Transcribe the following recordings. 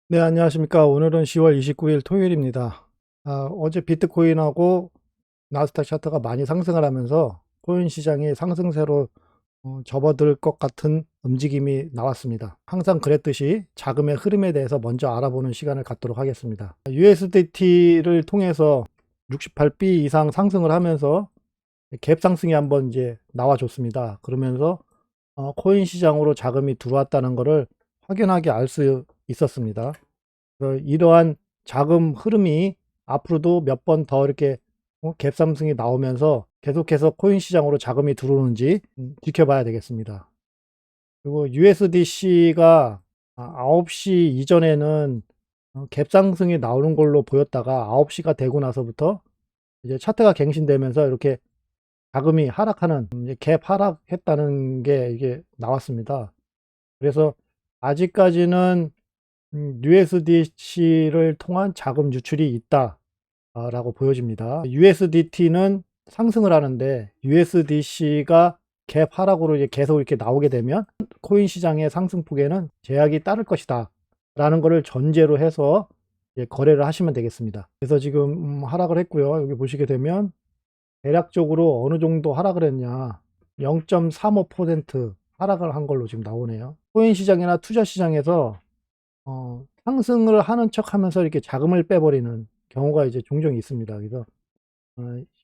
네, 안녕하십니까. 오늘은 10월 29일 토요일입니다. 어제 비트코인하고 나스닥 차트가 많이 상승을 하면서 코인 시장이 상승세로 접어들 것 같은 움직임이 나왔습니다. 항상 그랬듯이 자금의 흐름에 대해서 먼저 알아보는 시간을 갖도록 하겠습니다. USDT를 통해서 68B 이상 상승을 하면서 갭 상승이 한번 이제 나와줬습니다. 그러면서 코인 시장으로 자금이 들어왔다는 것을 확연하게 알 수 있었습니다. 이러한 자금 흐름이 앞으로도 몇 번 더 이렇게 갭상승이 나오면서 계속해서 코인 시장으로 자금이 들어오는지 지켜봐야 되겠습니다. 그리고 USDC가 9시 이전에는 갭상승이 나오는 걸로 보였다가 9시가 되고 나서부터 이제 차트가 갱신되면서 이렇게 자금이 하락하는, 이제 갭 하락했다는 게 이게 나왔습니다. 그래서 아직까지는 USDC를 통한 자금 유출이 있다 라고 보여집니다. USDT는 상승을 하는데 USDC가 갭 하락으로 이제 계속 이렇게 나오게 되면 코인 시장의 상승폭에는 제약이 따를 것이다 라는 것을 전제로 해서 거래를 하시면 되겠습니다. 그래서 지금 하락을 했고요. 여기 보시게 되면 대략적으로 어느 정도 하락을 했냐, 0.35% 하락을 한 걸로 지금 나오네요. 코인 시장이나 투자 시장에서 상승을 하는 척 하면서 이렇게 자금을 빼버리는 경우가 이제 종종 있습니다. 그래서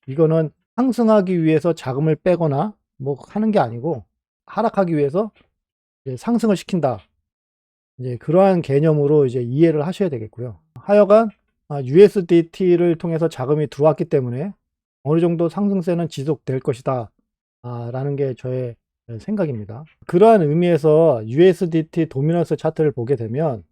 이거는 상승하기 위해서 자금을 빼거나 뭐 하는 게 아니고 하락하기 위해서 이제 상승을 시킨다. 이제 그러한 개념으로 이제 이해를 하셔야 되겠고요. 하여간 USDT를 통해서 자금이 들어왔기 때문에 어느 정도 상승세는 지속될 것이다 라는 게 저의 생각입니다. 그러한 의미에서 USDT 도미넌스 차트를 보게 되면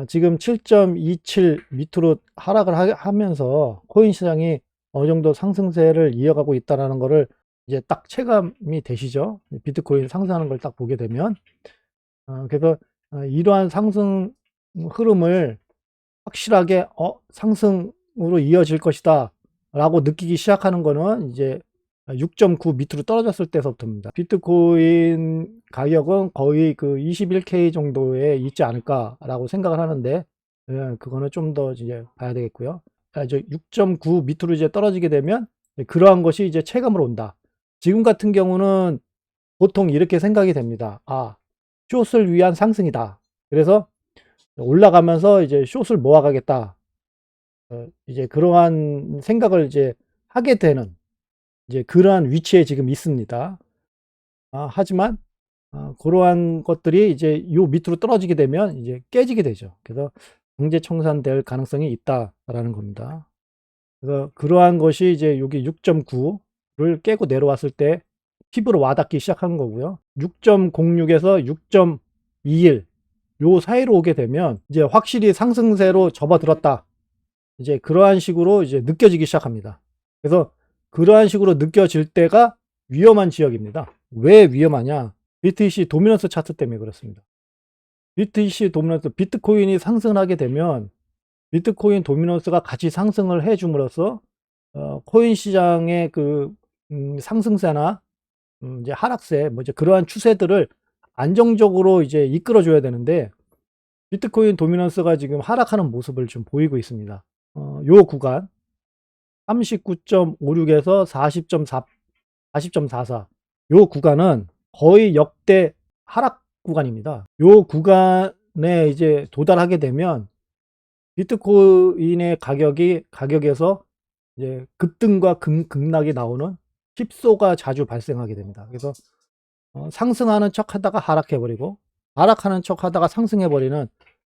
지금 7.27 밑으로 하락을 하면서 코인 시장이 어느 정도 상승세를 이어가고 있다는 것을 이제 딱 체감이 되시죠. 비트코인 상승하는 걸 딱 보게 되면. 그래서 이러한 상승 흐름을 확실하게 상승으로 이어질 것이다 라고 느끼기 시작하는 거는 이제 6.9 밑으로 떨어졌을 때서부터입니다. 비트코인 가격은 거의 그 21K 정도에 있지 않을까라고 생각을 하는데, 그거는 좀 더 이제 봐야 되겠고요. 이제 6.9 밑으로 이제 떨어지게 되면 그러한 것이 이제 체감으로 온다. 지금 같은 경우는 보통 이렇게 생각이 됩니다. 숏을 위한 상승이다. 그래서 올라가면서 이제 숏을 모아가겠다. 이제 그러한 생각을 이제 하게 되는 이제 그러한 위치에 지금 있습니다. 하지만 그러한 것들이 이제 요 밑으로 떨어지게 되면 이제 깨지게 되죠. 그래서 강제 청산될 가능성이 있다라는 겁니다. 그래서 그러한 것이 이제 여기 6.9를 깨고 내려왔을 때 피부로 와닿기 시작한 거고요. 6.06에서 6.21 요 사이로 오게 되면 이제 확실히 상승세로 접어들었다. 이제 그러한 식으로 이제 느껴지기 시작합니다. 그래서 그러한 식으로 느껴질 때가 위험한 지역입니다. 왜 위험하냐? BTC 도미넌스 차트 때문에 그렇습니다. BTC 도미넌스, 비트코인이 상승을 하게 되면 비트코인 도미넌스가 같이 상승을 해 줌으로써 코인 시장의 그 상승세나 이제 하락세, 뭐 이제 그러한 추세들을 안정적으로 이제 이끌어 줘야 되는데, 비트코인 도미넌스가 지금 하락하는 모습을 좀 보이고 있습니다. 요 구간 39.56에서 40.44 요 구간은 거의 역대 하락 구간입니다. 요 구간에 이제 도달하게 되면 비트코인의 가격에서 이제 급등과 급락이 나오는 휩소가 자주 발생하게 됩니다. 그래서 상승하는 척 하다가 하락해 버리고 하락하는 척 하다가 상승해 버리는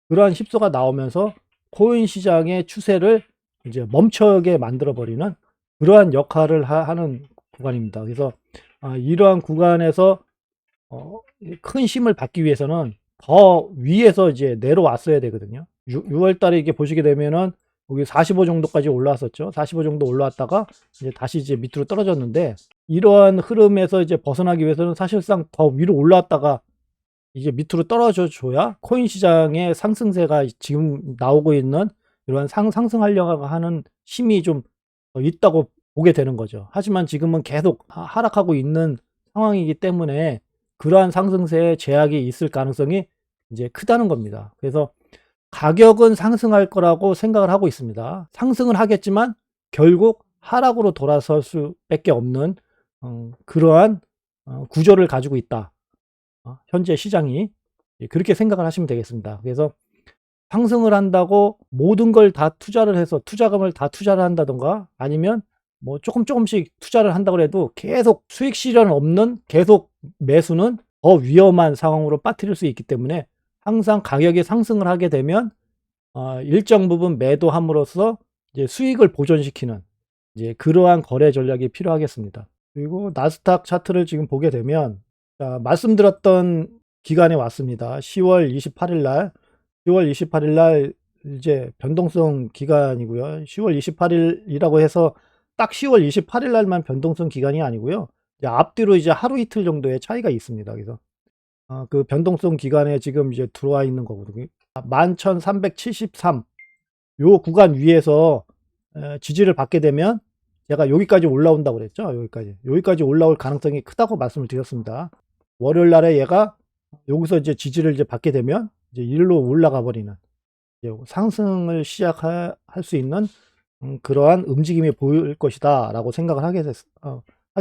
그러한 휩소가 나오면서 코인 시장의 추세를 이제 멈춰게 만들어 버리는 그러한 역할을 하는 구간입니다. 그래서 이러한 구간에서 큰 힘을 받기 위해서는 더 위에서 이제 내려왔어야 되거든요. 6월 달에 이게 보시게 되면은 여기 45 정도까지 올라왔었죠. 45 정도 올라왔다가 이제 다시 이제 밑으로 떨어졌는데, 이러한 흐름에서 이제 벗어나기 위해서는 사실상 더 위로 올라왔다가 이제 밑으로 떨어져 줘야 코인 시장의 상승세가 지금 나오고 있는 이러한 상승하려고 하는 힘이 좀 있다고 보게 되는 거죠. 하지만 지금은 계속 하락하고 있는 상황이기 때문에 그러한 상승세에 제약이 있을 가능성이 이제 크다는 겁니다. 그래서 가격은 상승할 거라고 생각을 하고 있습니다. 상승은 하겠지만 결국 하락으로 돌아설 수밖에 없는 그러한 구조를 가지고 있다. 현재 시장이 그렇게 생각을 하시면 되겠습니다. 그래서 상승을 한다고 모든 걸 다 투자를 해서 투자금을 다 투자를 한다든가 아니면 뭐 조금씩 투자를 한다고 해도 계속 수익 실현 없는 계속 매수는 더 위험한 상황으로 빠뜨릴 수 있기 때문에 항상 가격이 상승을 하게 되면 일정 부분 매도함으로써 이제 수익을 보존시키는 이제 그러한 거래 전략이 필요하겠습니다. 그리고 나스닥 차트를 지금 보게 되면 말씀드렸던 기간에 왔습니다. 10월 28일 날 10월 28일 날 이제 변동성 기간이고요. 10월 28일이라고 해서 딱 10월 28일 날만 변동성 기간이 아니고요. 이제 앞뒤로 이제 하루 이틀 정도의 차이가 있습니다. 그래서 그 변동성 기간에 지금 이제 들어와 있는 거거든요. 11,373 요 구간 위에서 지지를 받게 되면 제가 여기까지 올라온다고 그랬죠. 여기까지 올라올 가능성이 크다고 말씀을 드렸습니다. 월요일 날에 얘가 여기서 이제 지지를 이제 받게 되면 이제 일로 올라가 버리는 이제 상승을 시작할 수 있는 그러한 움직임이 보일 것이다라고 생각을 하게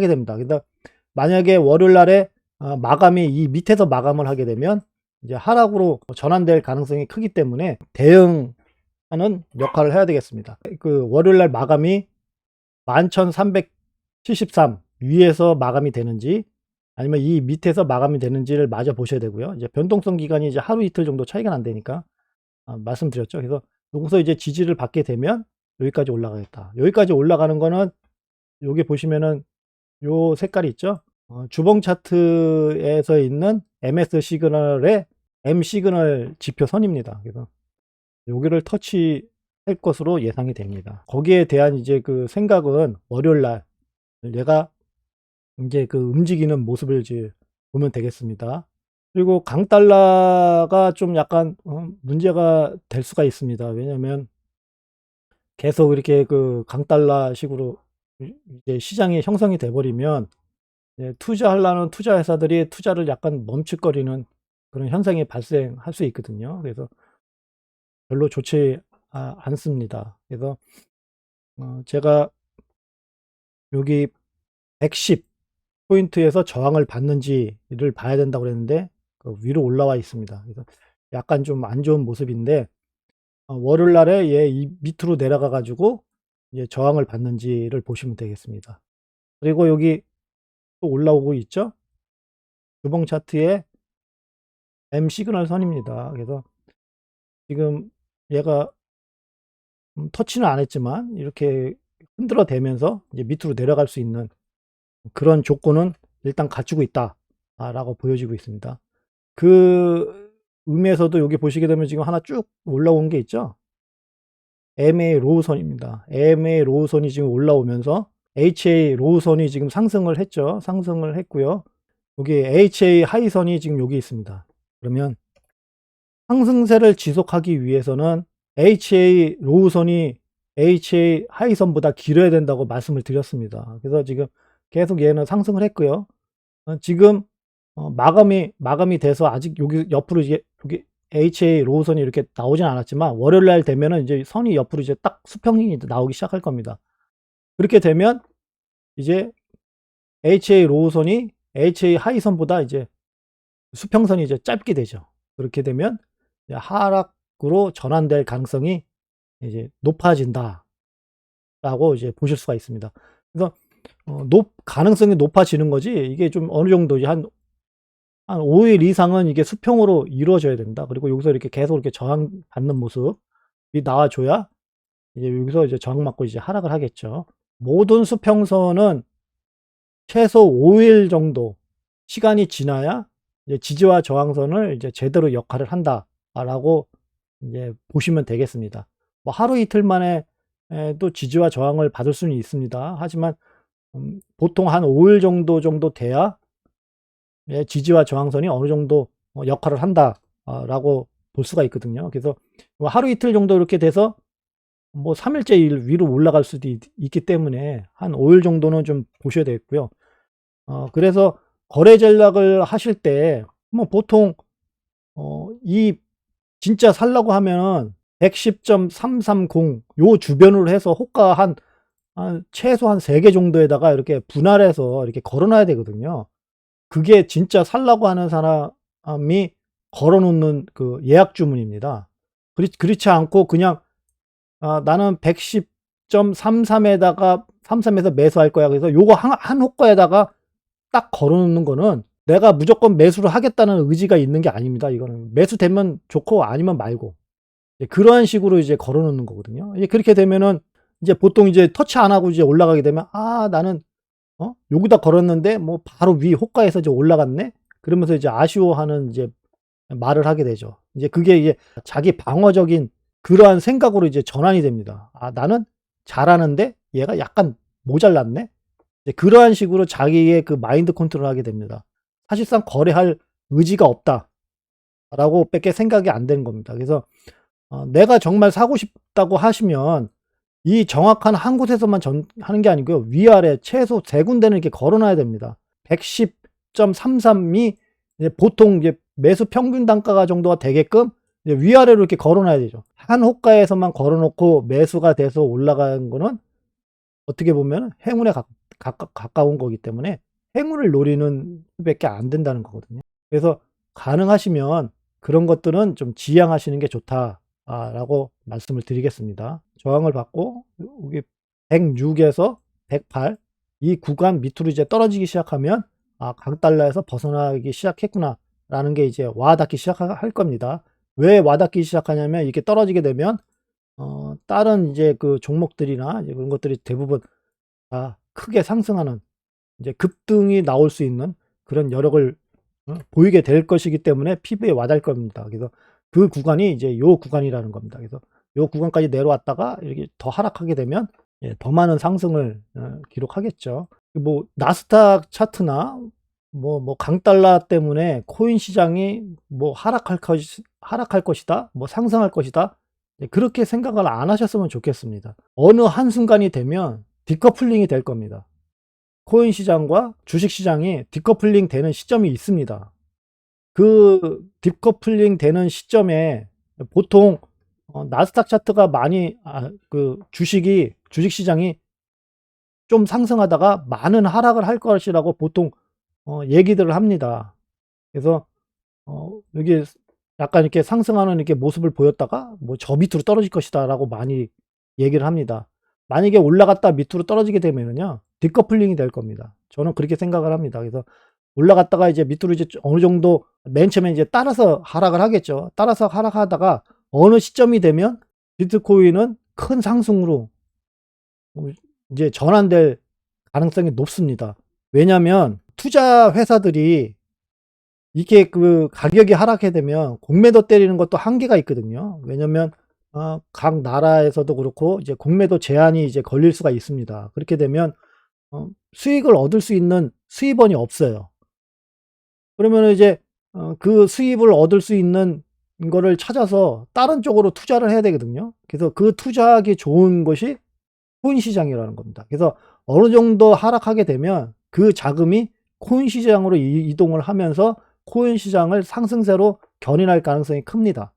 됩니다. 근데 만약에 월요일 날에 마감이 이 밑에서 마감을 하게 되면 이제 하락으로 전환될 가능성이 크기 때문에 대응하는 역할을 해야 되겠습니다. 그 월요일 날 마감이 11,373 위에서 마감이 되는지 아니면 이 밑에서 마감이 되는지를 마저 보셔야 되고요. 이제 변동성 기간이 이제 하루 이틀 정도 차이가 난다니까 말씀드렸죠. 그래서 여기서 이제 지지를 받게 되면 여기까지 올라가겠다. 여기까지 올라가는 거는 여기 보시면은 요 색깔이 있죠. 주봉 차트에서 있는 MS 시그널의 M 시그널 지표선입니다. 그래서 여기를 터치할 것으로 예상이 됩니다. 거기에 대한 이제 그 생각은 월요일 날 얘가 이제 그 움직이는 모습을 이제 보면 되겠습니다. 그리고 강달러가 좀 약간 문제가 될 수가 있습니다. 왜냐면 계속 이렇게 그 강달러 식으로 이제 시장이 형성이 돼 버리면 투자하려는 투자 회사들이 투자를 약간 멈칫거리는 그런 현상이 발생할 수 있거든요. 그래서 별로 좋지 않습니다. 그래서 제가 여기 110 포인트에서 저항을 받는지를 봐야 된다고 그랬는데 그 위로 올라와 있습니다. 그래서 약간 좀 안 좋은 모습인데 월요일 날에 얘 이 밑으로 내려가 가지고 이제 저항을 받는지를 보시면 되겠습니다. 그리고 여기 또 올라오고 있죠. 주봉 차트의 M 시그널 선입니다. 그래서 지금 얘가 터치는 안 했지만 이렇게 흔들어 대면서 이제 밑으로 내려갈 수 있는 그런 조건은 일단 갖추고 있다라고 보여지고 있습니다. 그 의미에서도 여기 보시게 되면 지금 하나 쭉 올라온 게 있죠. MA 로우선입니다. MA 로우선이 지금 올라오면서 HA 로우선이 지금 상승을 했죠. 상승을 했고요. 여기 HA 하이선이 지금 여기 있습니다. 그러면 상승세를 지속하기 위해서는 HA 로우선이 HA 하이선보다 길어야 된다고 말씀을 드렸습니다. 그래서 지금 계속 얘는 상승을 했고요. 지금 마감이 돼서 아직 여기 옆으로 이제 여기 HA 로우선이 이렇게 나오진 않았지만 월요일 날 되면은 이제 선이 옆으로 이제 딱 수평이 나오기 시작할 겁니다. 그렇게 되면 이제 HA 로우선이 HA 하이선보다 이제 수평선이 이제 짧게 되죠. 그렇게 되면 이제 하락으로 전환될 가능성이 이제 높아진다라고 이제 보실 수가 있습니다. 그래서 가능성이 높아지는 거지 이게 좀 어느 정도 이제 한 5일 이상은 이게 수평으로 이루어져야 된다. 그리고 여기서 이렇게 계속 이렇게 저항받는 모습이 나와줘야 이제 여기서 이제 저항받고 이제 하락을 하겠죠. 모든 수평선은 최소 5일 정도 시간이 지나야 이제 지지와 저항선을 이제 제대로 역할을 한다라고 이제 보시면 되겠습니다. 뭐 하루 이틀 만에 또 지지와 저항을 받을 수는 있습니다. 하지만 보통 한 5일 정도 돼야 지지와 저항선이 어느 정도 역할을 한다라고 볼 수가 있거든요. 그래서 뭐 하루 이틀 정도 이렇게 돼서 뭐 3일째 위로 올라갈 수도 있기 때문에 한 5일 정도는 좀 보셔야 되겠고요. 그래서 거래 전략을 하실 때 뭐 보통 이 진짜 살라고 하면은 110.330 요 주변으로 해서 호가 한 최소 한 3개 정도에다가 이렇게 분할해서 이렇게 걸어 놔야 되거든요. 그게 진짜 살라고 하는 사람이 걸어 놓는 그 예약 주문입니다. 그렇지 않고 그냥 나는 110.33에다가 33에서 매수할 거야. 그래서 요거 한 호가에다가 딱 걸어 놓는 거는 내가 무조건 매수를 하겠다는 의지가 있는 게 아닙니다. 이거는 매수되면 좋고 아니면 말고. 그러한 식으로 이제 걸어 놓는 거거든요. 이제 그렇게 되면은 이제 보통 이제 터치 안 하고 이제 올라가게 되면 '아 나는 여기다 걸었는데 뭐 바로 위 호가에서 이제 올라갔네.' 그러면서 이제 아쉬워하는 이제 말을 하게 되죠. 이제 그게 이제 자기 방어적인 그러한 생각으로 이제 전환이 됩니다. '아 나는 잘하는데 얘가 약간 모자랐네.' 이제 그러한 식으로 자기의 그 마인드 컨트롤을 하게 됩니다. 사실상 '거래할 의지가 없다.'라고 밖에 생각이 안 되는 겁니다. 그래서 내가 정말 사고 싶다고 하시면 이 정확한 한 곳에서만 하는 게 아니고요. 위아래 최소 3군데는 이렇게 걸어 놔야 됩니다. 110.33이 이제 보통 이제 매수 평균 단가가 정도가 되게끔 이제 위아래로 이렇게 걸어 놔야 되죠. 한 호가에서만 걸어 놓고 매수가 돼서 올라가는 거는 어떻게 보면 행운에 가까운 거기 때문에 행운을 노리는 수밖에 안 된다는 거거든요. 그래서 가능하시면 그런 것들은 좀 지양하시는 게 좋다. 라고 말씀을 드리겠습니다. 저항을 받고 여기 106 에서 108 이 구간 밑으로 이제 떨어지기 시작하면 '아 강달러에서 벗어나기 시작했구나.'라는 게 이제 와닿기 시작할 겁니다. 왜 와닿기 시작하냐면 이렇게 떨어지게 되면 다른 이제 그 종목들이나 이제 그런 것들이 대부분 다 크게 상승하는 이제 급등이 나올 수 있는 그런 여력을 보이게 될 것이기 때문에 피부에 와닿을 겁니다. 그래서 그 구간이 이제 요 구간이라는 겁니다. 그래서 요 구간까지 내려왔다가 이렇게 더 하락하게 되면 더 많은 상승을 기록하겠죠. 뭐 나스닥 차트나 뭐 강달러 때문에 코인 시장이 뭐 하락할 것이다. 뭐 상승할 것이다. 그렇게 생각을 안 하셨으면 좋겠습니다. 어느 한순간이 되면 디커플링이 될 겁니다. 코인 시장과 주식 시장이 디커플링 되는 시점이 있습니다. 그 디커플링 되는 시점에 보통 나스닥 차트가 많이 그 주식 시장이 좀 상승하다가 많은 하락을 할 것이라고 보통 얘기들을 합니다. 그래서 여기 약간 이렇게 상승하는 이렇게 모습을 보였다가 뭐 "저 밑으로 떨어질 것이다."라고 많이 얘기를 합니다. 만약에 올라갔다 밑으로 떨어지게 되면은요 디커플링이 될 겁니다. 저는 그렇게 생각을 합니다. 그래서 올라갔다가 이제 밑으로 이제 어느 정도 맨 처음에 이제 따라서 하락을 하겠죠. 따라서 하락하다가 어느 시점이 되면 비트코인은 큰 상승으로 이제 전환될 가능성이 높습니다. 왜냐하면 투자 회사들이 이게 그 가격이 하락하게 되면 공매도 때리는 것도 한계가 있거든요. 왜냐면 각 나라에서도 그렇고 이제 공매도 제한이 이제 걸릴 수가 있습니다. 그렇게 되면 수익을 얻을 수 있는 수입원이 없어요. 그러면은 이제 그 수입을 얻을 수 있는 거를 찾아서 다른 쪽으로 투자를 해야 되거든요. 그래서 그 투자하기 좋은 것이 코인 시장이라는 겁니다. 그래서 어느 정도 하락하게 되면 그 자금이 코인 시장으로 이동을 하면서 코인 시장을 상승세로 견인할 가능성이 큽니다.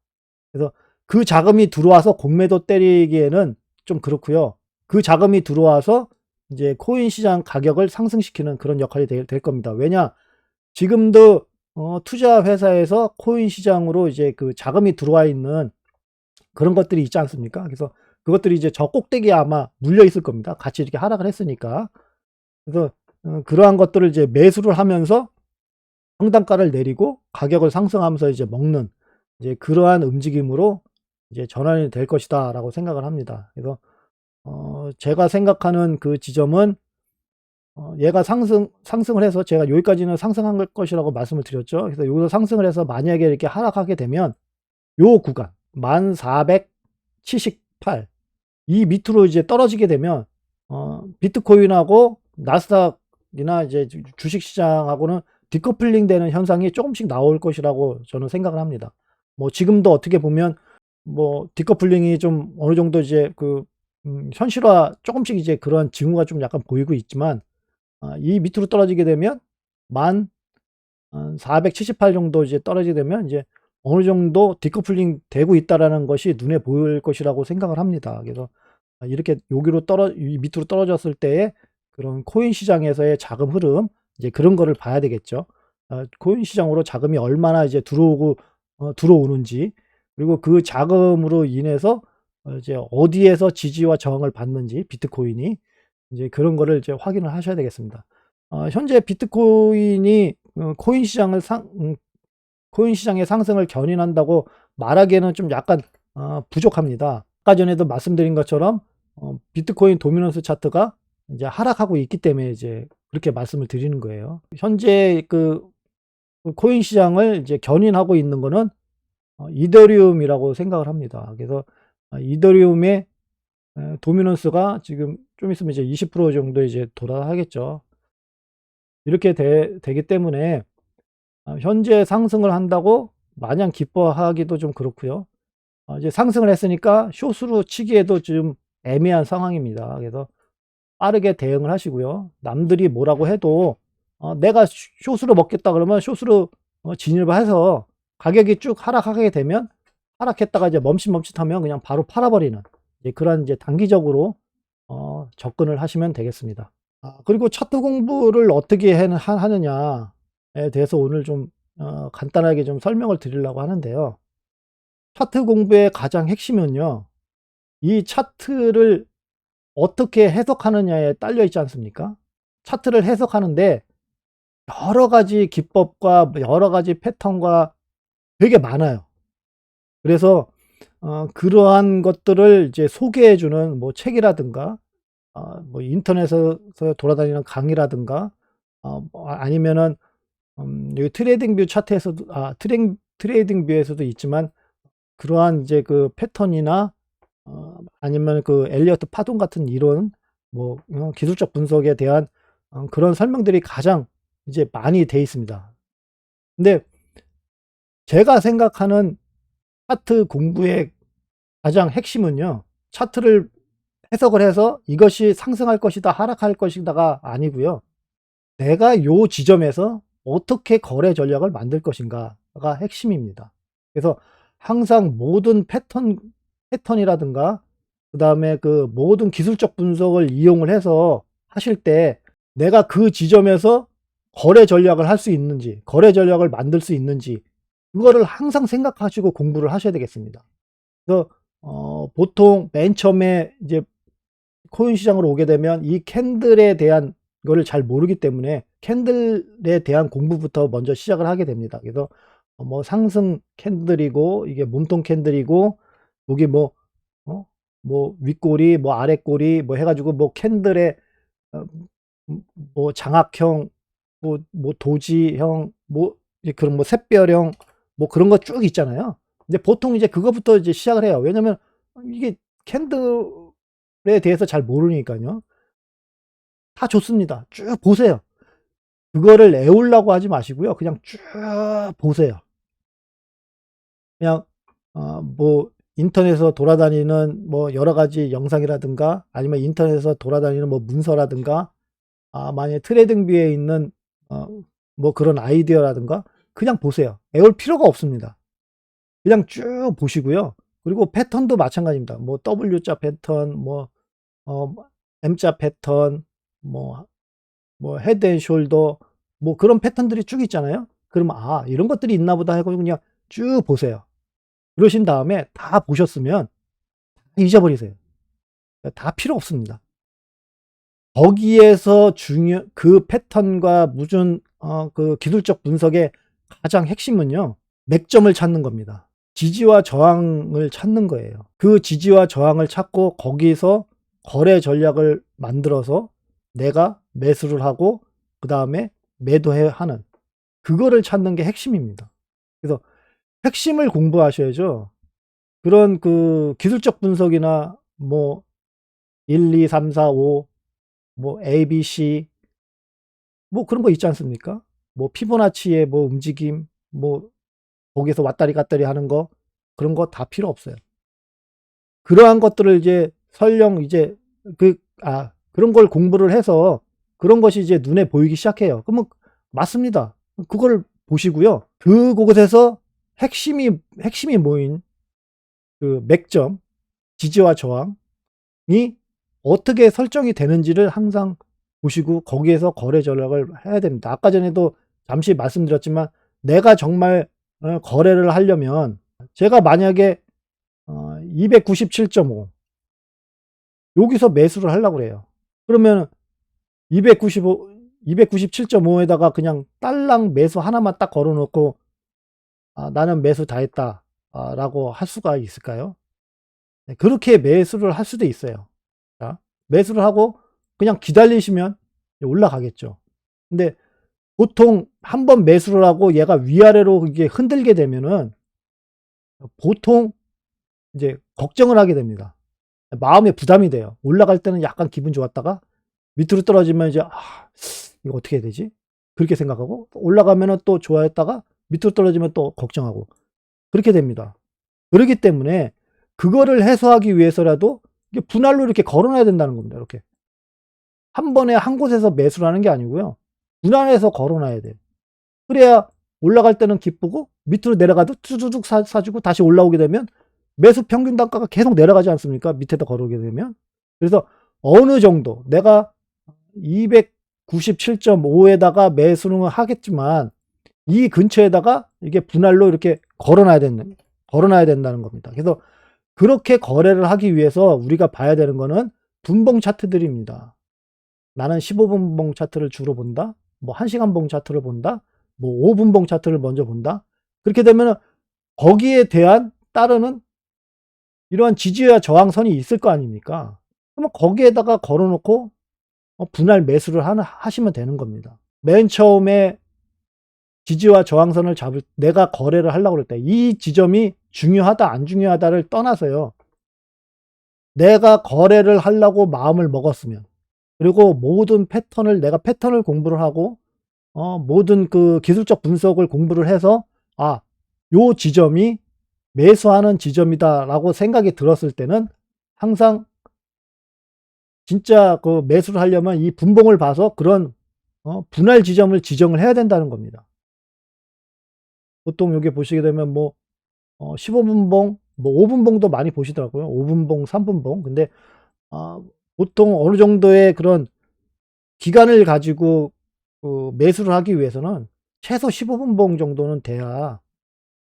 그래서 그 자금이 들어와서 공매도 때리기에는 좀 그렇고요. 그 자금이 들어와서 이제 코인 시장 가격을 상승시키는 그런 역할이 될 겁니다. 왜냐? 지금도 투자 회사에서 코인 시장으로 이제 그 자금이 들어와 있는 그런 것들이 있지 않습니까? 그래서 그것들이 이제 저 꼭대기에 아마 물려 있을 겁니다. 같이 이렇게 하락을 했으니까. 그래서 그러한 것들을 이제 매수를 하면서 평단가를 내리고 가격을 상승하면서 이제 먹는 이제 그러한 움직임으로 이제 전환이 될 것이다라고 생각을 합니다. 그래서 제가 생각하는 그 지점은 얘가 상승을 해서 제가 여기까지는 상승한 것이라고 말씀을 드렸죠. 그래서 여기서 상승을 해서 만약에 이렇게 하락하게 되면 요 구간 1478 이 밑으로 이제 떨어지게 되면 비트코인하고 나스닥이나 이제 주식 시장하고는 디커플링 되는 현상이 조금씩 나올 것이라고 저는 생각을 합니다. 뭐 지금도 어떻게 보면 뭐 디커플링이 좀 어느 정도 이제 그 현실화 조금씩 이제 그런 징후가 좀 약간 보이고 있지만 이 밑으로 떨어지게 되면 만 478 정도 이제 떨어지게 되면 이제 어느 정도 디커플링 되고 있다라는 것이 눈에 보일 것이라고 생각을 합니다. 그래서 이렇게 여기로 밑으로 떨어졌을 때의 그런 코인 시장에서의 자금 흐름, 이제 그런 거를 봐야 되겠죠. 코인 시장으로 자금이 얼마나 이제 들어오는지, 그리고 그 자금으로 인해서 이제 어디에서 지지와 저항을 받는지, 비트코인이 이제 그런 거를 이제 확인을 하셔야 되겠습니다. 현재 비트코인이 코인 시장의 상승을 견인한다고 말하기에는 좀 약간 부족합니다. 아까 전에도 말씀드린 것처럼 비트코인 도미넌스 차트가 이제 하락하고 있기 때문에 이제 그렇게 말씀을 드리는 거예요. 현재 그 코인 시장을 이제 견인하고 있는 거는 이더리움이라고 생각을 합니다. 그래서 이더리움의 도미넌스가 지금 좀 있으면 이제 20% 정도 이제 도달하겠죠. 이렇게 되기 때문에 현재 상승을 한다고 마냥 기뻐하기도 좀 그렇고요. 이제 상승을 했으니까 숏으로 치기에도 좀 애매한 상황입니다. 그래서 빠르게 대응을 하시고요. 남들이 뭐라고 해도 내가 숏으로 먹겠다 그러면 숏으로 진입을 해서 가격이 쭉 하락하게 되면, 하락했다가 이제 멈칫멈칫하면 그냥 바로 팔아버리는, 이제 그런 이제 단기적으로 접근을 하시면 되겠습니다. 그리고 차트 공부를 어떻게 하느냐에 대해서 오늘 좀 간단하게 좀 설명을 드리려고 하는데요. 차트 공부의 가장 핵심은요, 이 차트를 어떻게 해석하느냐에 딸려 있지 않습니까? 차트를 해석하는데 여러 가지 기법과 여러 가지 패턴과 되게 많아요. 그래서 그러한 것들을 이제 소개해 주는 뭐 책이라든가 뭐 인터넷에서 돌아다니는 강의라든가 뭐 아니면은 여기 트레이딩 뷰 차트에서도 트레이딩 뷰에서도 있지만, 그러한 이제 그 패턴이나 아니면 그 엘리어트 파동 같은 이론, 뭐 기술적 분석에 대한 그런 설명들이 가장 이제 많이 돼 있습니다. 근데 제가 생각하는 차트 공부의 가장 핵심은요, 차트를 해석을 해서 이것이 상승할 것이다, 하락할 것이다가 아니고요. 내가 요 지점에서 어떻게 거래 전략을 만들 것인가가 핵심입니다. 그래서 항상 모든 패턴이라든가 그다음에 그 모든 기술적 분석을 이용을 해서 하실 때 내가 그 지점에서 거래 전략을 할 수 있는지, 거래 전략을 만들 수 있는지, 그거를 항상 생각하시고 공부를 하셔야 되겠습니다. 그래서 보통 맨 처음에 이제 코인 시장으로 오게 되면 이 캔들에 대한 거를 잘 모르기 때문에 캔들에 대한 공부부터 먼저 시작을 하게 됩니다. 그래서 뭐 상승 캔들이고 이게 몸통 캔들이고, 여기 뭐 뭐 윗꼬리 뭐 아랫꼬리 뭐 해 가지고 뭐 캔들의 어 뭐 장악형, 뭐 도지형, 뭐 이제 그런 뭐 샛별형, 뭐 그런 거 쭉 있잖아요. 근데 보통 이제 그거부터 이제 시작을 해요. 왜냐면 이게 캔들에 대해서 잘 모르니깐요. 다 좋습니다. 쭉 보세요. 그거를 외우려고 하지 마시고요. 그냥 쭉 보세요. 그냥 뭐 인터넷에서 돌아다니는 뭐 여러 가지 영상이라든가 아니면 인터넷에서 돌아다니는 뭐 문서라든가 만약에 트레이딩 뷰에 있는 어 뭐 그런 아이디어라든가 그냥 보세요. 외울 필요가 없습니다. 그냥 쭉 보시고요. 그리고 패턴도 마찬가지입니다. 뭐 W자 패턴, 뭐 어 M자 패턴, 뭐 헤드 앤 숄더, 뭐 그런 패턴들이 쭉 있잖아요. 그러면 '아 이런 것들이 있나 보다.' 하고 그냥 쭉 보세요. 그러신 다음에 다 보셨으면 잊어버리세요. 다 필요 없습니다. 거기에서 그 패턴과 무슨 그 기술적 분석의 가장 핵심은요, 맥점을 찾는 겁니다. 지지와 저항을 찾는 거예요. 그 지지와 저항을 찾고 거기서 거래 전략을 만들어서 내가 매수를 하고 그다음에 하는, 그거를 찾는 게 핵심입니다. 그래서 핵심을 공부하셔야죠. 그런 그 기술적 분석이나 뭐 1, 2, 3, 4, 5 뭐 ABC 뭐 그런 거 있지 않습니까? 뭐 피보나치의 뭐 움직임, 뭐 거기서 왔다리 갔다리 하는 거, 그런 거 다 필요 없어요. 그러한 것들을 이제 설령 이제 그런 걸 공부를 해서 그런 것이 이제 눈에 보이기 시작해요. 그러면 맞습니다. 그거를 보시고요. 그곳에서 핵심이 모인 그 맥점, 지지와 저항이 어떻게 설정이 되는지를 항상 보시고 거기에서 거래 전략을 해야 됩니다. 아까 전에도 잠시 말씀드렸지만 내가 정말 거래를 하려면 제가 만약에 297.5 여기서 매수를 하려고 그래요. 그러면 297.5에다가 그냥 딸랑 매수 하나만 딱 걸어 놓고 나는 매수 다 했다 라고 할 수가 있을까요? 네, 그렇게 매수를 할 수도 있어요. 자, 매수를 하고 그냥 기다리시면 올라가겠죠. 근데 보통 한 번 매수를 하고 얘가 위아래로 이게 흔들게 되면은 보통 이제 걱정을 하게 됩니다. 마음에 부담이 돼요. 올라갈 때는 약간 기분 좋았다가 밑으로 떨어지면 이제 '아 이거 어떻게 해야 되지?' 그렇게 생각하고 올라가면은 또 좋아했다가 밑으로 떨어지면 또 걱정하고 그렇게 됩니다. 그러기 때문에 그거를 해소하기 위해서라도 이게 분할로 이렇게 걸어 놔야 된다는 겁니다. 이렇게. 한 번에 한 곳에서 매수를 하는 게 아니고요. 분할해서 걸어 놔야 돼요. 그래야 올라갈 때는 기쁘고 밑으로 내려가도 뚜두둑 사주고 다시 올라오게 되면 매수 평균 단가가 계속 내려가지 않습니까? 밑에다 걸어오게 되면. 그래서 어느 정도 내가 297.5에다가 매수는 하겠지만 이 근처에다가 이게 분할로 이렇게 걸어 놔야 된다는 겁니다. 그래서 그렇게 거래를 하기 위해서 우리가 봐야 되는 거는 분봉 차트들입니다. 나는 15분봉 차트를 주로 본다. 뭐 1시간봉 차트를 본다. 뭐 5분봉 차트를 먼저 본다. 그렇게 되면은 거기에 대한 따르는 이러한 지지와 저항선이 있을 거 아닙니까? 그러면 거기에다가 걸어 놓고 분할 매수를 하시면 되는 겁니다. 맨 처음에 지지와 저항선을 잡을 내가 거래를 하려고 그럴 때 이 지점이 중요하다 안 중요하다를 떠나서요. 내가 거래를 하려고 마음을 먹었으면 그리고 모든 패턴을 내가 패턴을 공부를 하고 모든 그 기술적 분석을 공부를 해서 '아 요 지점이 매수하는 지점이다.'라고 생각이 들었을 때는 항상 진짜 그 매수를 하려면 이 분봉을 봐서 그런 분할 지점을 지정을 해야 된다는 겁니다. 보통 여기 보시게 되면 뭐 15분봉 뭐 5분봉도 많이 보시더라고요. 5분봉, 3분봉. 근데 아 보통 어느 정도의 그런 기간을 가지고 그 매수를 하기 위해서는 최소 15분봉 정도는 돼야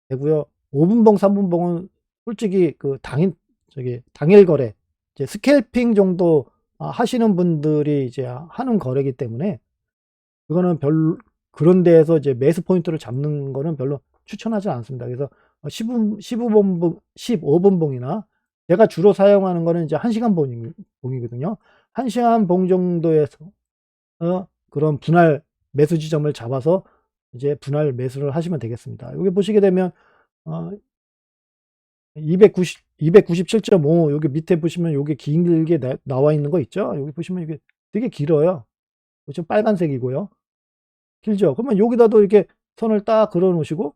되고요. 5분봉, 3분봉은 솔직히 그 당일 거래 이제 스캘핑 정도 하시는 분들이 이제 하는 거래이기 때문에 그거는 그런 데에서 이제 매수 포인트를 잡는 거는 별로 추천하지 않습니다. 그래서 15분봉 15분봉이나 제가 주로 사용하는 거는 이제 1시간 봉이거든요. 1시간 봉 정도에서 그런 분할 매수 지점을 잡아서 이제 분할 매수를 하시면 되겠습니다. 여기 보시게 되면 어 297.5 여기 밑에 보시면 요게 길게 나와 있는 거 있죠? 여기 보시면 이게 되게 길어요. 지금 빨간색이고요. 길죠? 그러면 여기다도 이렇게 선을 딱 그어 놓으시고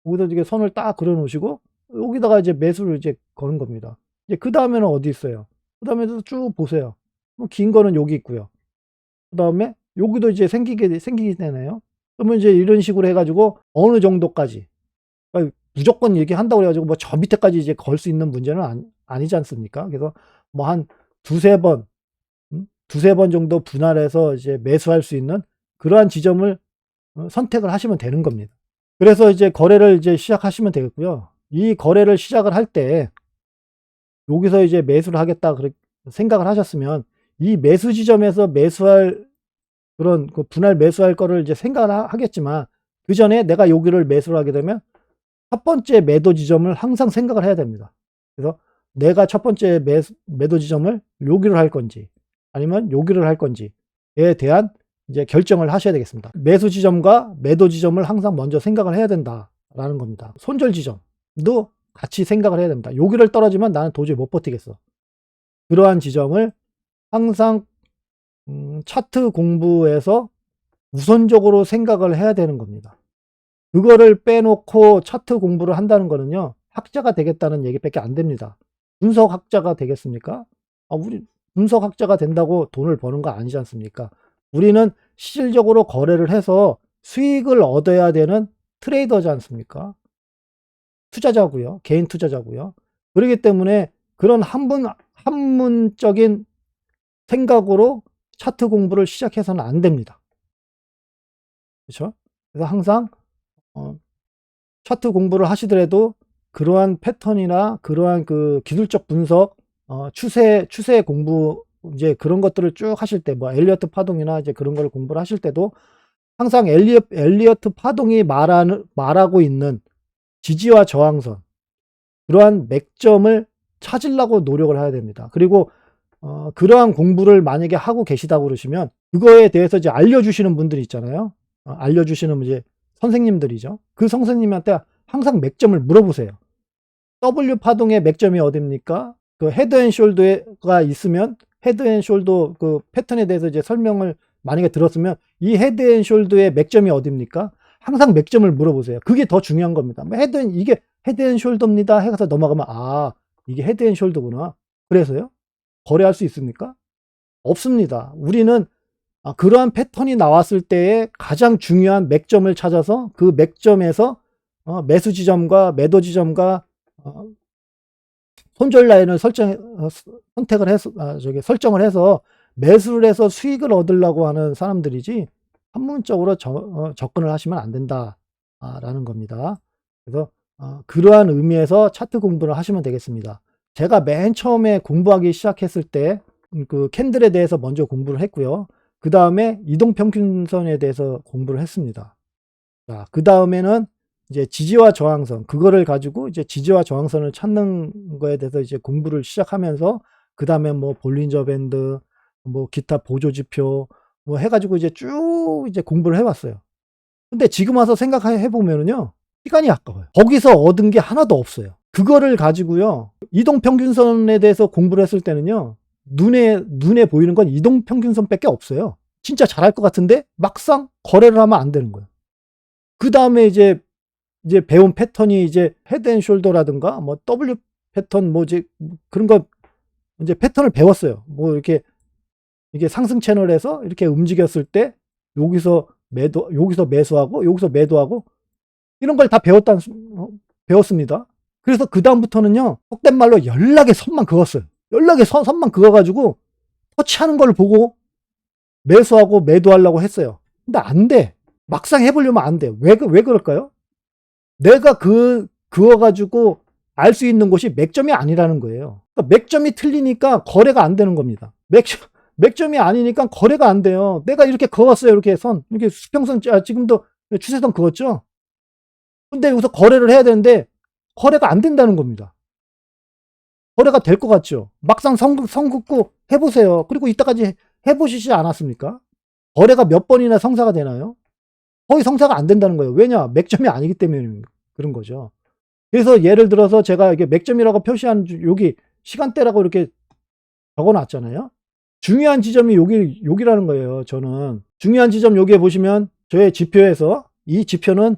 여기다 이렇게 선을 딱 그어 놓으시고 여기다가 이제 매수를 이제 거는 겁니다. 이제 그다음에는 어디 있어요? 그다음에도 쭉 보세요. 뭐 긴 거는 여기 있고요. 그다음에 여기도 이제 생기게 되네요. 그러면 이제 이런 식으로 해 가지고 어느 정도까지 무조건 얘기한다고 그래 가지고 뭐 저 밑에까지 이제 걸 수 있는 문제는 아니지 않습니까? 그래서 뭐 한 두세 번 두세 번 정도 분할해서 이제 매수할 수 있는 그러한 지점을 선택을 하시면 되는 겁니다. 그래서 이제 거래를 이제 시작하시면 되겠고요. 이 거래를 시작을 할 때 여기서 이제 매수를 하겠다 생각을 하셨으면 이 매수 지점에서 매수할 그런 그 분할 매수할 거를 이제 생각을 하겠지만 그전에 내가 여기를 매수를 하게 되면 첫 번째 매도 지점을 항상 생각을 해야 됩니다. 그래서 내가 첫 번째 매도 지점을 여기를 할 건지 아니면 여기를 할 건지에 대한 이제 결정을 하셔야 되겠습니다. 매수 지점과 매도 지점을 항상 먼저 생각을 해야 된다라는 겁니다. 손절 지점도 같이 생각을 해야 됩니다. 여기를 떨어지면 나는 도저히 못 버티겠어. 그러한 지점을 항상 차트 공부에서 우선적으로 생각을 해야 되는 겁니다. 그거를 빼놓고 차트 공부를 한다는 거는요. 학자가 되겠다는 얘기밖에 안 됩니다. 분석학자가 되겠습니까? 우리 분석학자가 된다고 돈을 버는 거 아니지 않습니까? 우리는 실질적으로 거래를 해서 수익을 얻어야 되는 트레이더지 않습니까? 투자자고요. 개인 투자자고요. 그렇기 때문에 그런 한문적인 생각으로 차트 공부를 시작해서는 안 됩니다. 그렇죠? 그래서 항상 차트 공부를 하시더라도 그러한 패턴이나 그러한 그 기술적 분석, 추세 공부, 이제 그런 것들을 쭉 하실 때, 뭐 엘리어트 파동이나 이제 그런 걸 공부를 하실 때도 항상 엘리어트 파동이 말하고 있는 지지와 저항선, 그러한 맥점을 찾으려고 노력을 해야 됩니다. 그리고 그러한 공부를 만약에 하고 계시다고 그러시면 그거에 대해서 이제 알려주시는 분들이 있잖아요. 알려주시는 이제 선생님들이죠. 그 선생님한테 항상 맥점을 물어보세요. W 파동의 맥점이 어딥니까? 그 헤드 앤 숄더가 있으면 헤드 앤 숄더 그 패턴에 대해서 이제 설명을 만약에 들었으면 이 헤드 앤 숄더의 맥점이 어딥니까? 항상 맥점을 물어보세요. 그게 더 중요한 겁니다. 이게 헤드 앤 숄더입니다 해서 넘어가면 이게 헤드 앤 숄더구나. 그래서요? 거래할 수 있습니까? 없습니다. 우리는 그러한 패턴이 나왔을 때에 가장 중요한 맥점을 찾아서 그 맥점에서 매수 지점과 매도 지점과 손절 라인을 선택을 해서 설정을 해서 매수를 해서 수익을 얻으려고 하는 사람들이지 한문적으로 접근을 하시면 안 된다라는 겁니다. 그래서 그러한 의미에서 차트 공부를 하시면 되겠습니다. 제가 맨 처음에 공부하기 시작했을 때 그 캔들에 대해서 먼저 공부를 했고요. 그 다음에 이동평균선에 대해서 공부를 했습니다. 자, 그 다음에는 이제 지지와 저항선, 그거를 가지고 이제 지지와 저항선을 찾는 거에 대해서 이제 공부를 시작하면서 그 다음에 뭐 볼린저 밴드, 뭐 기타 보조지표 뭐 해가지고 이제 쭉 이제 공부를 해왔어요. 근데 지금 와서 생각해 보면은요, 시간이 아까워요. 거기서 얻은 게 하나도 없어요. 그거를 가지고요, 이동평균선에 대해서 공부를 했을 때는요, 눈에 보이는 건 이동평균선밖에 없어요. 진짜 잘할 것 같은데 막상 거래를 하면 안 되는 거예요. 그 다음에 이제 배운 패턴이 이제 헤드 앤 숄더라든가 뭐 W 패턴 뭐 이제 그런 거 이제 패턴을 배웠어요. 뭐 이렇게 이게 상승 채널에서 이렇게 움직였을 때 여기서 매수하고 여기서 매도하고 이런 걸 다 배웠습니다. 그래서 그 다음부터는요, 속된 말로 연락에 선만 그었어요. 연락에 선만 그어가지고 터치하는 걸 보고 매수하고 매도하려고 했어요. 근데 안 돼. 막상 해보려면 안 돼. 왜 그럴까요? 내가 그어가지고 알 수 있는 곳이 맥점이 아니라는 거예요. 그러니까 맥점이 틀리니까 거래가 안 되는 겁니다. 맥점이 아니니까 거래가 안 돼요. 내가 이렇게 그었어요. 이렇게 이렇게 수평선, 지금도 추세선 그었죠? 근데 여기서 거래를 해야 되는데 거래가 안 된다는 겁니다. 거래가 될 것 같죠? 막상 선 긋고 해보세요. 그리고 이때까지 해보시지 않았습니까? 거래가 몇 번이나 성사가 되나요? 거의 성사가 안 된다는 거예요. 왜냐? 맥점이 아니기 때문에 그런 거죠. 그래서 예를 들어서 제가 이게 맥점이라고 표시한 여기 시간대라고 이렇게 적어 놨잖아요. 중요한 지점이 여기라는 거예요. 저는 중요한 지점 여기에 보시면 저의 지표에서 이 지표는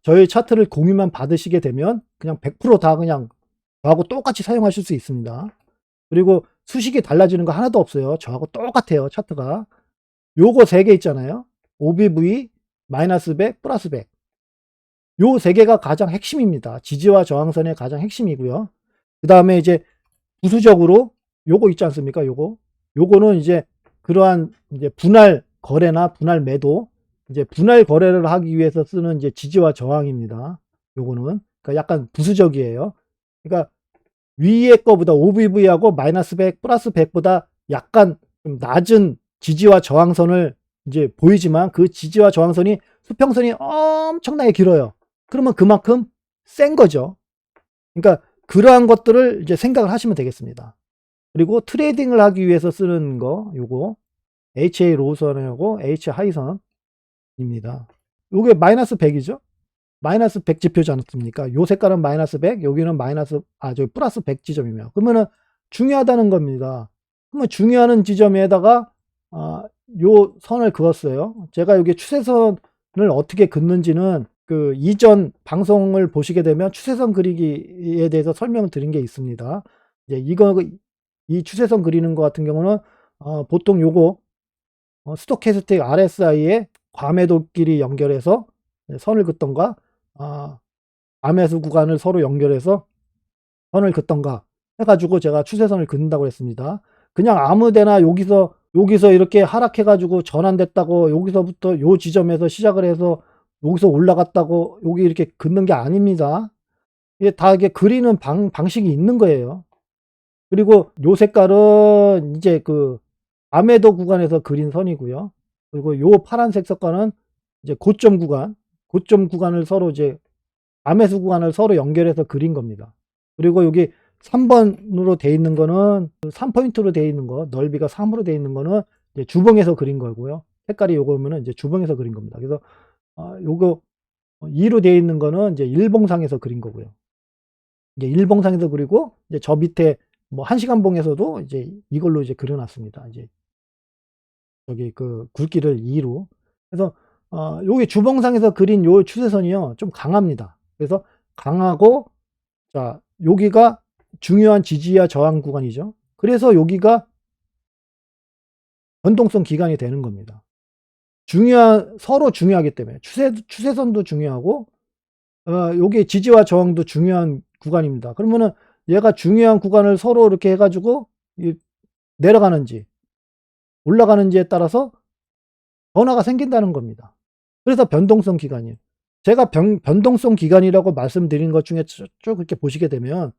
저희 차트를 공유만 받으시게 되면 그냥 100%다 그냥 저하고 똑같이 사용하실 수 있습니다. 그리고 수식이 달라지는 거 하나도 없어요. 저하고 똑같아요. 차트가. 요거 3개 있잖아요. OBV, 마이너스 100, 플러스 100. 요 3개가 가장 핵심입니다. 지지와 저항선의 가장 핵심이고요. 그 다음에 이제 부수적으로 요거 있지 않습니까? 요거는 이제 그러한 이제 분할 거래나 분할 매도, 이제 분할 거래를 하기 위해서 쓰는 이제 지지와 저항입니다. 요거는. 그러니까 약간 부수적이에요. 그러니까 위에 거보다 OBV하고 마이너스 100, 플러스 100보다 약간 좀 낮은 지지와 저항선을 이제 보이지만 그 지지와 저항선이 수평선이 엄청나게 길어요. 그러면 그만큼 센 거죠. 그러니까 그러한 것들을 이제 생각을 하시면 되겠습니다. 그리고 트레이딩을 하기 위해서 쓰는 거 요거 HA 로우선하고 H 하이선입니다. 요게 마이너스 100이죠. 마이너스 100 지표지 않습니까? 요 색깔은 마이너스 100, 여기는 저기 플러스 100 지점이며. 그러면은 중요하다는 겁니다. 그러면 중요한 지점에다가 요 선을 그었어요. 제가 여기 추세선을 어떻게 긋는지는 그 이전 방송을 보시게 되면 추세선 그리기에 대해서 설명을 드린 게 있습니다. 이제 이 추세선 그리는 것 같은 경우는 보통 요거 스토캐스틱 RSI에 과매도끼리 연결해서 선을 긋던가 아, 암매수 구간을 서로 연결해서 선을 긋던가 해 가지고 제가 추세선을 긋는다고 했습니다. 그냥 아무 데나 여기서 이렇게 하락해 가지고 전환됐다고 여기서부터 요 지점에서 시작을 해서 여기서 올라갔다고 여기 이렇게 긋는 게 아닙니다. 이게 다 이게 그리는 방식이 있는 거예요. 그리고 요 색깔은 이제 그 아메도 구간에서 그린 선이고요. 그리고 요 파란색 색깔은 이제 고점 구간을 서로 이제 암매수 구간을 서로 연결해서 그린 겁니다. 그리고 여기 3 번으로 돼 있는 거는 3 포인트로 돼 있는 거, 넓이가 3 으로 돼 있는 거는 이제 주봉에서 그린 거고요. 색깔이 요거면은 이제 주봉에서 그린 겁니다. 그래서 요거 2로 돼 있는 거는 이제 일봉상에서 그린 거고요. 이제 일봉상에서 그리고 이제 저 밑에 뭐 1시간 봉에서도 이제 이걸로 이제 그려 놨습니다. 이제 여기 그 굵기를 2로. 그래서 요게 주봉상에서 그린 요 추세선이요. 좀 강합니다. 그래서 강하고 자 여기가 중요한 지지와 저항 구간이죠. 그래서 여기가 변동성 기간이 되는 겁니다. 서로 중요하기 때문에 추세선도 중요하고 요게 지지와 저항도 중요한 구간입니다. 그러면은 얘가 중요한 구간을 서로 이렇게 해 가지고 이 내려가는지 올라가는지에 따라서 변화가 생긴다는 겁니다. 그래서 변동성 기간이에요. 제가 변동성 기간이라고 말씀드린 것 중에 쭉 이렇게 보시게 되면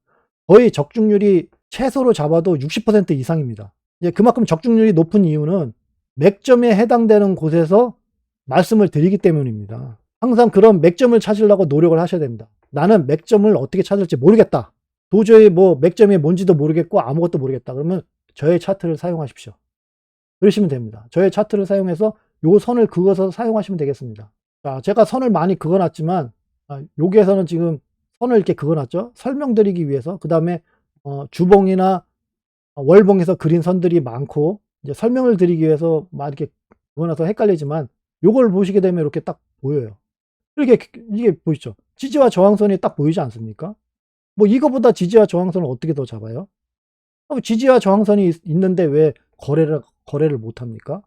거의 적중률이 최소로 잡아도 60% 이상입니다. 이제 그만큼 적중률이 높은 이유는 맥점에 해당되는 곳에서 말씀을 드리기 때문입니다. 항상 그런 맥점을 찾으려고 노력을 하셔야 됩니다. 나는 맥점을 어떻게 찾을지 모르겠다. 도저히 뭐 맥점이 뭔지도 모르겠고 아무것도 모르겠다. 그러면 저의 차트를 사용하십시오. 그러시면 됩니다. 저의 차트를 사용해서 요 선을 그어서 사용하시면 되겠습니다. 자, 제가 선을 많이 그어 놨지만 여기에서는 지금 선을 이렇게 그어 놨죠. 설명드리기 위해서. 그다음에 주봉이나 월봉에서 그린 선들이 많고 이제 설명을 드리기 위해서 막 이렇게 그어 놔서 헷갈리지만 요걸 보시게 되면 이렇게 딱 보여요. 이게 보이시죠? 지지와 저항선이 딱 보이지 않습니까? 뭐 이거보다 지지와 저항선을 어떻게 더 잡아요? 지지와 저항선이 있는데 왜 거래를 못 합니까?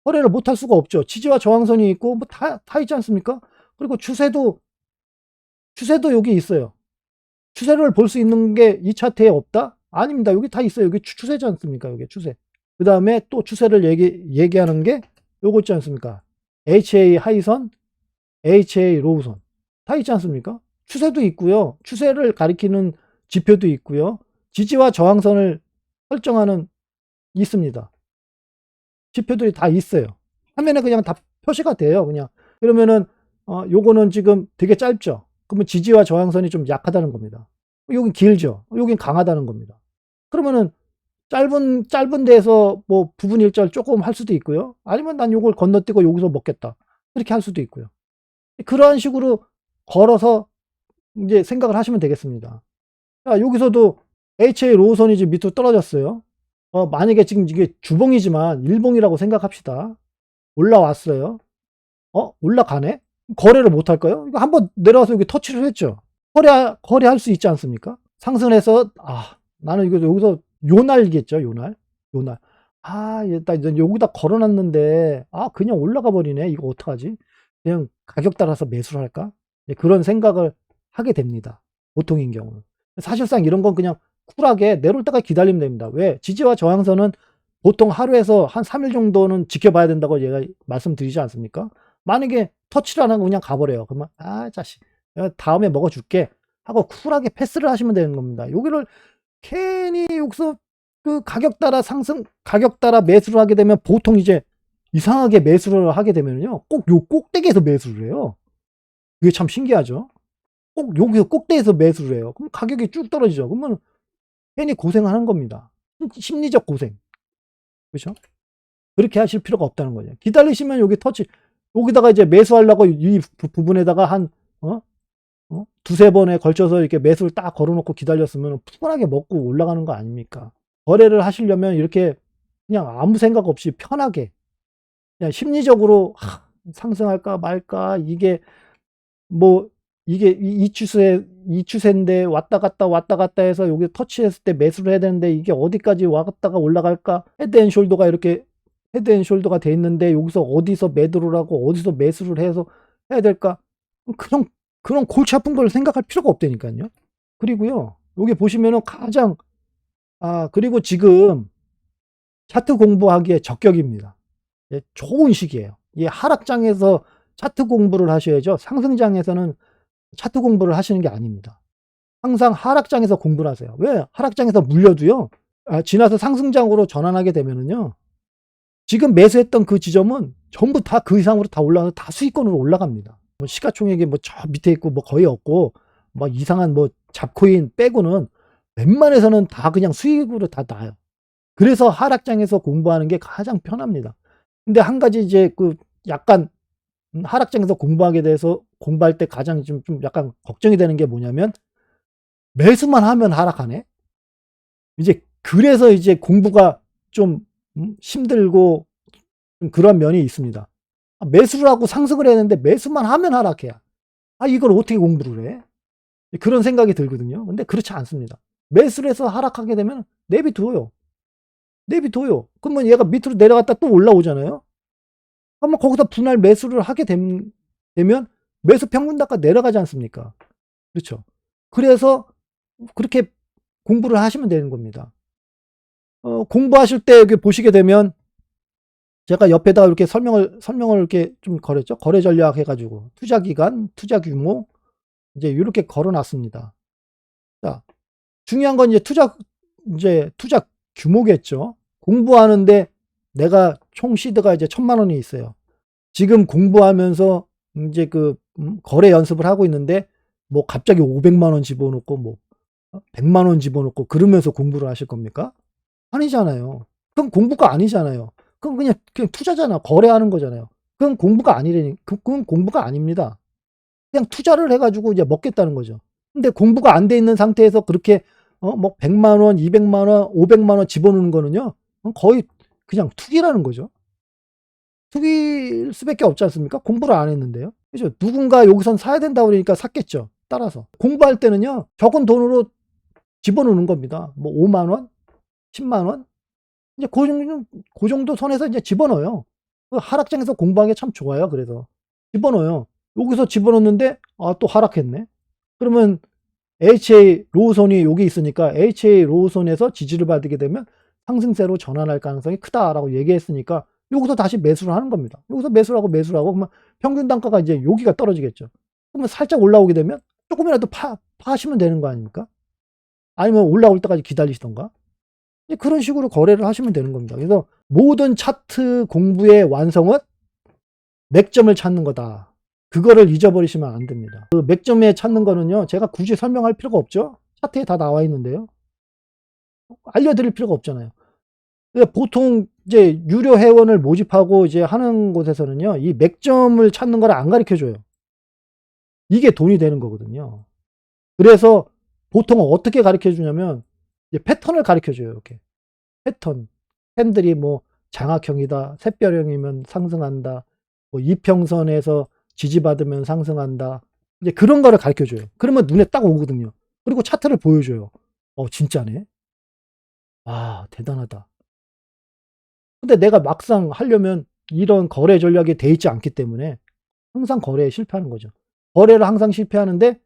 거래를 못 할 수가 없죠. 지지와 저항선이 있고 뭐 다 있지 않습니까? 그리고 추세도 여기 있어요. 추세를 볼 수 있는 게 이 차트에 없다? 아닙니다. 여기 다 있어요. 여기 추세지 않습니까? 여기 추세. 그다음에 또 추세를 얘기하는 게 요거 있지 않습니까? HA 하이선, HA 로우선 다 있지 않습니까? 추세도 있고요. 추세를 가리키는 지표도 있고요. 지지와 저항선을 설정하는 있습니다. 지표들이 다 있어요. 화면에 그냥 다 표시가 돼요. 그냥 그러면은 요거는 지금 되게 짧죠. 그러면 지지와 저항선이 좀 약하다는 겁니다. 여긴 길죠. 여긴 강하다는 겁니다. 그러면은 짧은 데에서 뭐 부분 일절 조금 할 수도 있고요. 아니면 난 요걸 건너뛰고 여기서 먹겠다. 이렇게 할 수도 있고요. 그러한 식으로 걸어서 이제 생각을 하시면 되겠습니다. 자, 여기서도 HA 로우선이 지금 밑으로 떨어졌어요. 만약에 지금 이게 주봉이지만 일봉이라고 생각합시다. 올라왔어요. 올라가네? 거래를 못 할까요? 이거 한번 내려와서 여기 터치를 했죠. 거래할 수 있지 않습니까? 상승을 해서 나는 이거 여기서 요날이겠죠. 요날. 일단 여기다 걸어 놨는데 그냥 올라가 버리네. 이거 어떡하지? 그냥 가격 따라서 매수를 할까? 그런 생각을 하게 됩니다. 보통인 경우는. 사실상 이런 건 그냥 쿨하게 내려올 때까지 기다리면 됩니다. 왜? 지지와 저항선은 보통 하루에서 한 3일 정도는 지켜봐야 된다고 제가 말씀드리지 않습니까? 만약에 터치를 안 하고 그냥 가버려요. 그러면 자식 내가 다음에 먹어줄게 하고 쿨하게 패스를 하시면 되는 겁니다. 여기를 괜히 여기서 그 가격 따라 매수를 하게 되면 보통 이제 이상하게 매수를 하게 되면요. 꼭 요 꼭대기에서 매수를 해요. 이게 참 신기하죠. 꼭 여기서 꼭대기에서 매수를 해요. 그럼 가격이 쭉 떨어지죠. 그러면 괜히 고생하는 겁니다. 심리적 고생. 그렇죠? 그렇게 하실 필요가 없다는 거죠. 기다리시면 여기다가 이제 매수하려고 이 부분에다가 한 두세 번에 걸쳐서 이렇게 매수를 딱 걸어 놓고 기다렸으면 푸근하게 먹고 올라가는 거 아닙니까? 거래를 하시려면 이렇게 그냥 아무 생각 없이 편하게 그냥 심리적으로 상승할까 말까 이게 이 추세인데 왔다 갔다 해서 여기 터치했을 때 매수를 해야 되는데 이게 어디까지 왔다가 올라갈까? 헤드 앤 숄더가 돼 있는데 여기서 어디서 매도를 하고 어디서 매수를 해서 해야 될까? 그냥 그런 골치 아픈 걸 생각할 필요가 없다니까요. 그리고요, 여기 보시면은 가장, 그리고 지금 차트 공부하기에 적격입니다. 예, 좋은 시기예요. 이 하락장에서 차트 공부를 하셔야죠. 상승장에서는 차트 공부를 하시는 게 아닙니다. 항상 하락장에서 공부를 하세요. 왜? 하락장에서 물려도요, 지나서 상승장으로 전환하게 되면은요, 지금 매수했던 그 지점은 전부 다 그 이상으로 다 올라가서 다 수익권으로 올라갑니다. 뭐 시가총액이 뭐 저 밑에 있고 뭐 거의 없고, 뭐 이상한 뭐 잡코인 빼고는 웬만해서는 다 그냥 수익으로 다 나요. 그래서 하락장에서 공부하는 게 가장 편합니다. 근데 한 가지 이제 그 약간 하락장에서 공부하게 돼서 공부할 때 가장 좀 약간 걱정이 되는 게 뭐냐면, 매수만 하면 하락하네. 이제 그래서 이제 공부가 좀 힘들고 좀 그런 면이 있습니다. 매수를 하고 상승을 해야 되는데 매수만 하면 하락해요. 이걸 어떻게 공부를 해? 그런 생각이 들거든요. 근데 그렇지 않습니다. 매수를 해서 하락하게 되면 내비둬요. 내비둬요. 그러면 얘가 밑으로 내려갔다 또 올라오잖아요. 그러면 거기서 분할 매수를 하게 되면 매수 평균단가 내려가지 않습니까? 그렇죠. 그래서 그렇게 공부를 하시면 되는 겁니다. 공부하실 때 여기 보시게 되면 제가 옆에다가 이렇게 설명을 이렇게 좀 걸었죠. 거래 전략 해가지고 투자 기간, 투자 규모 이제 이렇게 걸어놨습니다. 자, 중요한 건 이제 투자 규모겠죠. 공부하는데 내가 총 시드가 이제 1,000만 원이 있어요. 지금 공부하면서 이제 그 거래 연습을 하고 있는데 뭐 갑자기 500만 원 집어넣고 뭐 100만 원 집어넣고 그러면서 공부를 하실 겁니까? 아니잖아요. 그건 공부가 아니잖아요. 그건 그냥 투자잖아. 거래하는 거잖아요. 그건 공부가 아니라니. 그건 공부가 아닙니다. 그냥 투자를 해가지고 이제 먹겠다는 거죠. 근데 공부가 안 돼 있는 상태에서 그렇게 뭐 100만 원, 200만 원, 500만 원 집어넣는 거는요, 거의 그냥 투기라는 거죠. 투기일 수밖에 없지 않습니까? 공부를 안 했는데요. 그죠? 누군가 여기선 사야 된다고 그러니까 샀겠죠. 따라서. 공부할 때는요, 적은 돈으로 집어넣는 겁니다. 뭐 5만 원, 10만 원, 이제 그 정도 선에서 이제 집어넣어요. 하락장에서 공부하기 참 좋아요. 그래서 집어넣어요. 여기서 집어넣는데 또 하락했네. 그러면 HA 로우선이 여기 있으니까 HA 로우선에서 지지를 받게 되면 상승세로 전환할 가능성이 크다라고 얘기했으니까 여기서 다시 매수를 하는 겁니다. 여기서 매수를 하고 그러면 평균 단가가 이제 여기가 떨어지겠죠. 그러면 살짝 올라오게 되면 조금이라도 파시면 되는 거 아닙니까? 아니면 올라올 때까지 기다리시던가. 그런 식으로 거래를 하시면 되는 겁니다. 그래서 모든 차트 공부의 완성은 맥점을 찾는 거다. 그거를 잊어버리시면 안 됩니다. 그 맥점에 찾는 거는요, 제가 굳이 설명할 필요가 없죠. 차트에 다 나와 있는데요. 알려드릴 필요가 없잖아요. 보통 이제 유료 회원을 모집하고 이제 하는 곳에서는요, 이 맥점을 찾는 걸 안 가르쳐 줘요. 이게 돈이 되는 거거든요. 그래서 보통 어떻게 가르쳐 주냐면 패턴을 가르쳐 줘요. 이렇게 패턴. 팬들이 뭐 장악형이다, 샛별형이면 상승한다, 뭐 이평선에서 지지받으면 상승한다, 이제 그런 거를 가르쳐 줘요. 그러면 눈에 딱 오거든요. 그리고 차트를 보여줘요. 진짜네. 대단하다. 근데 내가 막상 하려면 이런 거래 전략이 돼 있지 않기 때문에 항상 거래에 실패하는 거죠. 거래를 항상 실패하는데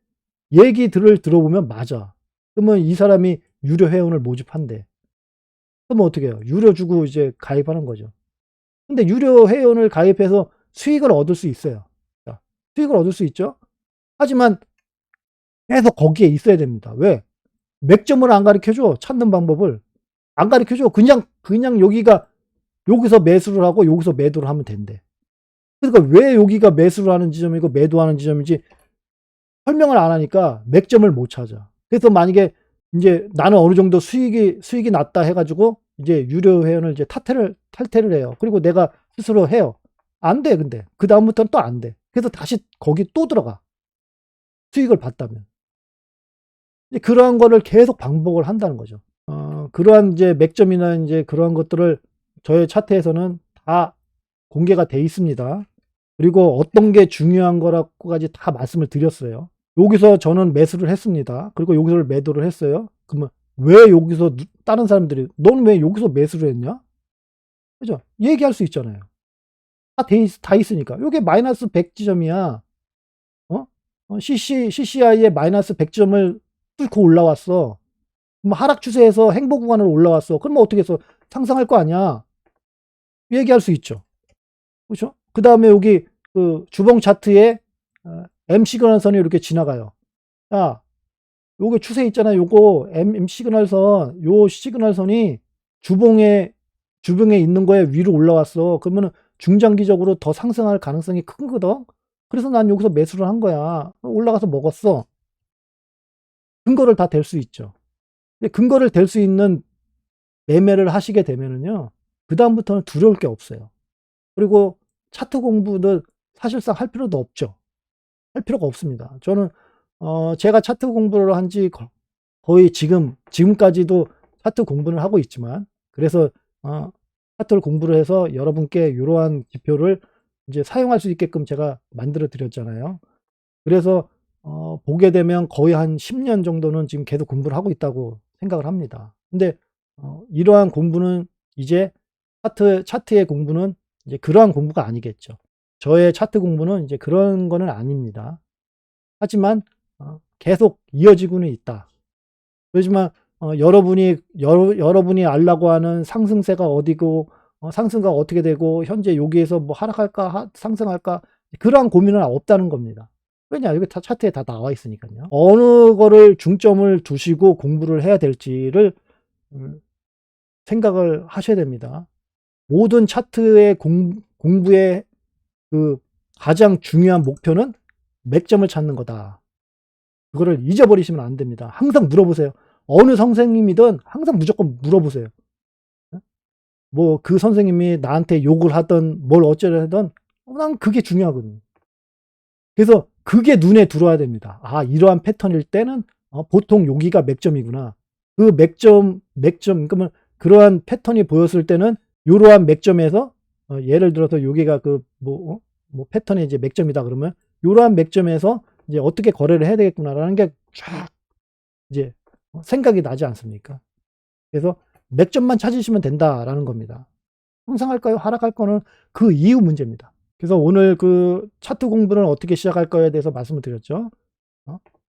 얘기들을 들어보면 맞아. 그러면 이 사람이 유료 회원을 모집한대. 그러면 어떻게 해요? 유료 주고 이제 가입하는 거죠. 근데 유료 회원을 가입해서 수익을 얻을 수 있어요. 자, 수익을 얻을 수 있죠. 하지만 계속 거기에 있어야 됩니다. 왜? 맥점을 안 가르쳐 줘. 찾는 방법을 안 가르쳐 줘. 그냥 여기서 매수를 하고 여기서 매도를 하면 된대. 그러니까 왜 여기가 매수를 하는 지점이고 매도하는 지점인지 설명을 안 하니까 맥점을 못 찾아. 그래서 만약에 이제 나는 어느 정도 수익이 났다 해가지고 이제 유료 회원을 이제 탈퇴를 해요. 그리고 내가 스스로 해요. 안 돼, 근데. 그다음부터는 또 안 돼. 그래서 다시 거기 또 들어가. 수익을 봤다면. 이제 그러한 거를 계속 반복을 한다는 거죠. 그러한 이제 맥점이나 이제 그러한 것들을 저의 차트에서는 다 공개가 돼 있습니다. 그리고 어떤 게 중요한 거라고까지 다 말씀을 드렸어요. 여기서 저는 매수를 했습니다. 그리고 여기서 매도를 했어요. 그러면 왜 여기서 다른 사람들이 너는 왜 여기서 매수를 했냐? 그죠? 얘기할 수 있잖아요. 다 있으니까. 요게 마이너스 100 지점이야. 어? CCI의 마이너스 100점을 뚫고 올라왔어. 그럼 하락 추세에서 행보 구간으로 올라왔어. 그러면 어떻게 해서 상승할 거 아니야. 얘기할 수 있죠. 그렇죠? 그 다음에 여기 그 주봉 차트에 M 시그널선이 이렇게 지나가요. 야, 요게 추세 있잖아요. 요거 M 시그널선, 요 시그널선이 주봉에 있는 거에 위로 올라왔어. 그러면은 중장기적으로 더 상승할 가능성이 큰 거거든. 그래서 난 여기서 매수를 한 거야. 올라가서 먹었어. 근거를 다 댈 수 있죠. 근데 근거를 댈 수 있는 매매를 하시게 되면은요, 그다음부터는 두려울 게 없어요. 그리고 차트 공부는 사실상 할 필요도 없죠. 할 필요가 없습니다. 저는 제가 차트 공부를 한 지 거의 지금까지도 차트 공부를 하고 있지만, 그래서 차트를 공부를 해서 여러분께 이러한 지표를 이제 사용할 수 있게끔 제가 만들어 드렸잖아요. 그래서 보게 되면 거의 한 10년 정도는 지금 계속 공부를 하고 있다고 생각을 합니다. 근데 이러한 공부는 이제 차트의 공부는 이제 그러한 공부가 아니겠죠. 저의 차트 공부는 이제 그런 거는 아닙니다. 하지만 계속 이어지고는 있다. 그렇지만 여러분이 알라고 하는 상승세가 어디고 상승가 어떻게 되고 현재 여기에서 뭐 하락할까 상승할까 그러한 고민은 없다는 겁니다. 왜냐 여기 다 차트에 다 나와 있으니까요. 어느 거를 중점을 두시고 공부를 해야 될지를 생각을 하셔야 됩니다. 모든 차트의 공부의 그 가장 중요한 목표는 맥점을 찾는 거다. 그거를 잊어버리시면 안 됩니다. 항상 물어보세요. 어느 선생님이든 항상 무조건 물어보세요. 뭐 그 선생님이 나한테 욕을 하든 뭘 어쩌려 하든 난 그게 중요하거든요. 그래서 그게 눈에 들어와야 됩니다. 아, 이러한 패턴일 때는 보통 여기가 맥점이구나. 그 맥점, 그러면 그러한 패턴이 보였을 때는 이러한 맥점에서 예를 들어서 여기가 그 뭐 패턴의 이제 맥점이다 그러면 이러한 맥점에서 이제 어떻게 거래를 해야 되겠구나라는 게 쫙 이제 생각이 나지 않습니까? 그래서 맥점만 찾으시면 된다라는 겁니다. 상승할까요? 하락할 거는 그 이후 문제입니다. 그래서 오늘 그 차트 공부를 어떻게 시작할 거에 대해서 말씀을 드렸죠.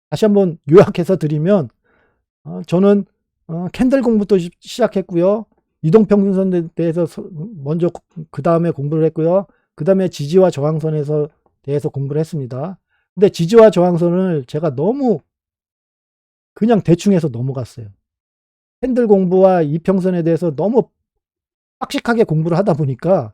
다시 한번 요약해서 드리면 저는 캔들 공부도 시작했고요. 이동평균선에 대해서 먼저 그 다음에 공부를 했고요. 그 다음에 지지와 저항선에서 대해서 공부를 했습니다. 근데 지지와 저항선을 제가 너무 그냥 대충 해서 넘어갔어요. 캔들 공부와 이평선에 대해서 너무 빡식하게 공부를 하다 보니까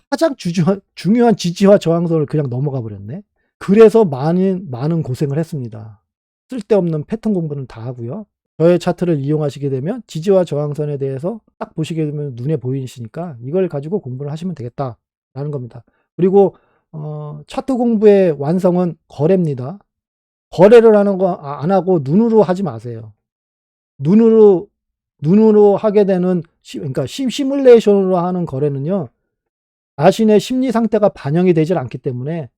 가장 중요한 지지와 저항선을 그냥 넘어가 버렸네. 그래서 많은 고생을 했습니다. 쓸데없는 패턴 공부는 다 하고요. 저의 차트를 이용하시게 되면 지지와 저항선에 대해서 딱 보시게 되면 눈에 보이시니까 이걸 가지고 공부를 하시면 되겠다라는 겁니다. 그리고 차트 공부의 완성은 거래입니다. 거래를 하는 거 안 하고 눈으로 하지 마세요. 눈으로 하게 되는 그러니까 시뮬레이션으로 하는 거래는요. 자신의 심리 상태가 반영이 되질 않기 때문에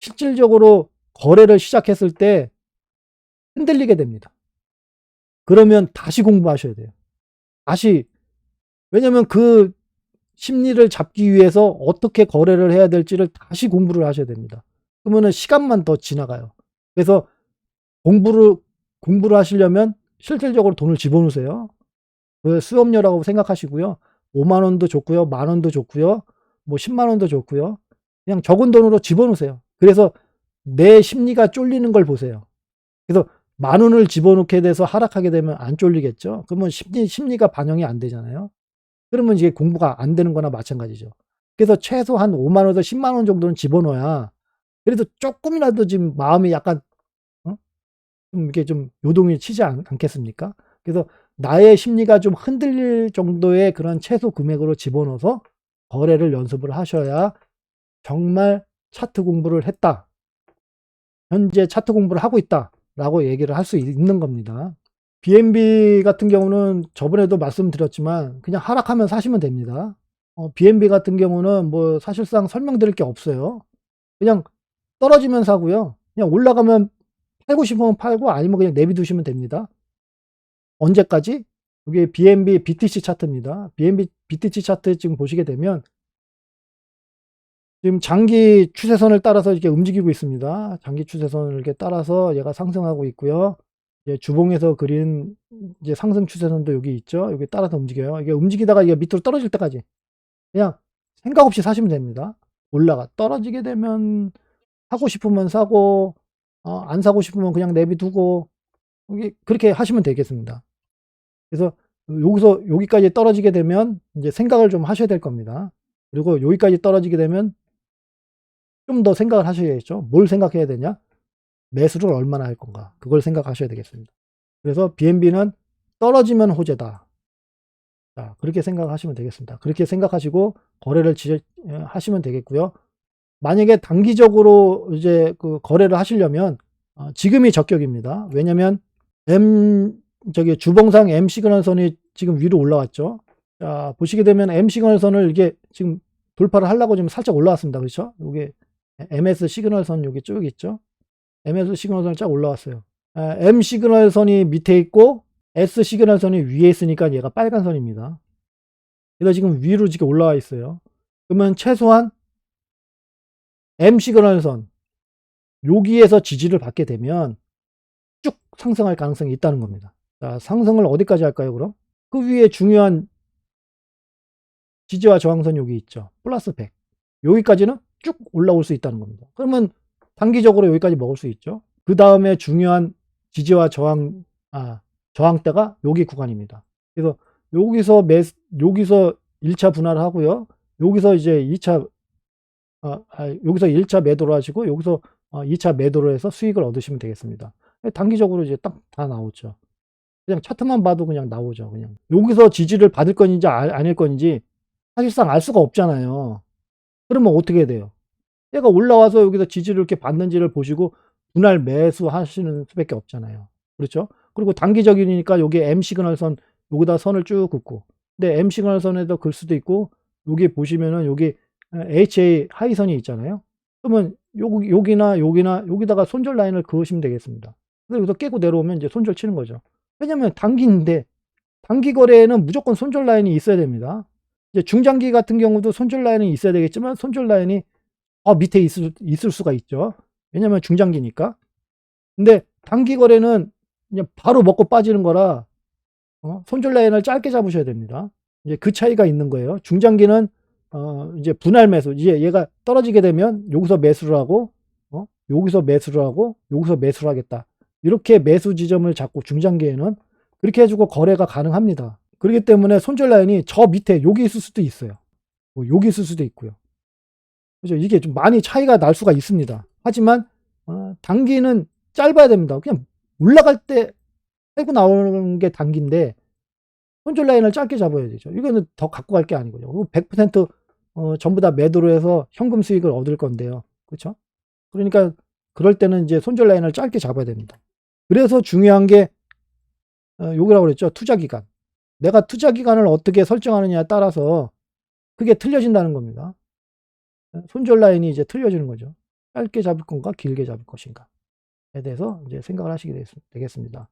실질적으로 거래를 시작했을 때 흔들리게 됩니다. 그러면 다시 공부하셔야 돼요. 다시. 왜냐면 그 심리를 잡기 위해서 어떻게 거래를 해야 될지를 다시 공부를 하셔야 됩니다. 그러면은 시간만 더 지나가요. 그래서 공부를 하시려면 실질적으로 돈을 집어넣으세요. 그 수업료라고 생각하시고요. 5만 원도 좋고요. 만 원도 좋고요. 뭐 10만 원도 좋고요. 그냥 적은 돈으로 집어넣으세요. 그래서 내 심리가 쫄리는 걸 보세요. 그래서 만 원을 집어넣게 돼서 하락하게 되면 안 쫄리겠죠. 그러면 심리가 반영이 안 되잖아요. 그러면 이게 공부가 안 되는 거나 마찬가지죠. 그래서 최소한 5만 원에서 10만 원 정도는 집어넣어야 그래도 쪼끔이라도 지금 마음이 약간 좀 이렇게 좀 요동이 치지 않겠습니까? 그래서 나의 심리가 좀 흔들릴 정도의 그런 최소 금액으로 집어넣어서 거래를 연습을 하셔야 정말 차트 공부를 했다. 현재 차트 공부를 하고 있다라고 얘기를 할 수 있는 겁니다. BNB 같은 경우는 저번에도 말씀드렸지만 그냥 하락하면 사시면 됩니다. BNB 같은 경우는 뭐 사실상 설명드릴 게 없어요. 그냥 떨어지면 사고요. 그냥 올라가면 팔고 싶으면 팔고 아니면 그냥 내비두시면 됩니다. 언제까지? 이게 BNB BTC 차트입니다. BNB BTC 차트 지금 보시게 되면 지금 장기 추세선을 따라서 이렇게 움직이고 있습니다. 장기 추세선을 이렇게 따라서 얘가 상승하고 있고요. 이제 주봉에서 그린 이제 상승 추세선도 여기 있죠. 여기 따라서 움직여요. 이게 움직이다가 이게 밑으로 떨어질 때까지 그냥 생각 없이 사시면 됩니다. 올라가 떨어지게 되면 사고 싶으면 사고 안 사고 싶으면 그냥 내비두고 이게 그렇게 하시면 되겠습니다. 그래서 여기서 여기까지 떨어지게 되면 이제 생각을 좀 하셔야 될 겁니다. 그리고 여기까지 떨어지게 되면 좀 더 생각을 하셔야겠죠. 뭘 생각해야 되냐? 매수를 얼마나 할 건가? 그걸 생각하셔야 되겠습니다. 그래서 BNB는 떨어지면 호재다. 자, 그렇게 생각하시면 되겠습니다. 그렇게 생각하시고 거래를 하시면 되겠고요. 만약에 단기적으로 이제 그 거래를 하시려면 지금이 적격입니다. 왜냐면 주봉상 M 시그널선이 지금 위로 올라왔죠. 자, 보시게 되면 M 시그널선을 이게 지금 돌파를 하려고 지금 살짝 올라왔습니다. 그렇죠? 요게 MS 시그널선 여기 쭉 있죠. MS 시그널선이 쫙 올라왔어요. M 시그널선이 밑에 있고 S 시그널선이 위에 있으니까 얘가 빨간 선입니다. 얘가 지금 위로 지금 올라와 있어요. 그러면 최소한 M 시그널선 여기에서 지지를 받게 되면 쭉 상승할 가능성이 있다는 겁니다. 자, 상승을 어디까지 할까요, 그럼? 그 위에 중요한 지지와 저항선 여기 있죠. 플러스 100. 여기까지는 쭉 올라올 수 있다는 겁니다. 그러면 단기적으로 여기까지 먹을 수 있죠. 그 다음에 중요한 지지와 저항대가 여기 구간입니다. 그래서 여기서 1차 분할을 하고요. 여기서 이제 2차, 여기서 1차 매도를 하시고, 여기서 2차 매도를 해서 수익을 얻으시면 되겠습니다. 단기적으로 이제 딱 다 나오죠. 그냥 차트만 봐도 그냥 나오죠. 그냥. 여기서 지지를 받을 건지 아닐 건지 사실상 알 수가 없잖아요. 그러면 어떻게 돼요? 얘가 올라와서 여기서 지지를 이렇게 받는지를 보시고 분할 매수하시는 수밖에 없잖아요. 그렇죠? 그리고 단기적이니까 여기 M 시그널선 여기다 선을 쭉 긋고, 근데 M 시그널선에도 글 수도 있고, 여기 보시면은 여기 HA 하이선이 있잖아요. 그러면 여기나 여기다가 손절 라인을 그으시면 되겠습니다. 그래서 여기서 깨고 내려오면 이제 손절 치는 거죠. 왜냐면 단기인데 단기 거래에는 무조건 손절 라인이 있어야 됩니다. 이제 중장기 같은 경우도 손절 라인이 있어야 되겠지만 손절 라인이 밑에 있을 수가 있죠. 왜냐면 중장기니까. 근데 단기 거래는 그냥 바로 먹고 빠지는 거라 손절 라인을 짧게 잡으셔야 됩니다. 이제 그 차이가 있는 거예요. 중장기는 이제 분할 매수, 이제 얘가 떨어지게 되면 여기서 매수를 하고 여기서 매수를 하고 여기서 매수를 하겠다. 이렇게 매수 지점을 잡고 중장기에는 그렇게 해주고 거래가 가능합니다. 그렇기 때문에 손절 라인이 저 밑에 여기 있을 수도 있어요. 뭐 여기 있을 수도 있고요. 그죠? 이게 좀 많이 차이가 날 수가 있습니다. 하지만 단기는 짧아야 됩니다. 그냥 올라갈 때 빼고 나오는 게 단기인데 손절 라인을 짧게 잡아야 되죠. 이거는 더 갖고 갈 게 아니고요. 100% 전부 다 매도로 해서 현금 수익을 얻을 건데요. 그렇죠? 그러니까 그럴 때는 이제 손절 라인을 짧게 잡아야 됩니다. 그래서 중요한 게 요거라고 그랬죠. 투자 기간. 내가 투자 기간을 어떻게 설정하느냐에 따라서 그게 틀려진다는 겁니다. 손절 라인이 이제 틀려지는 거죠. 짧게 잡을 건가 길게 잡을 것인가에 대해서 이제 생각을 하시게 되겠습니다.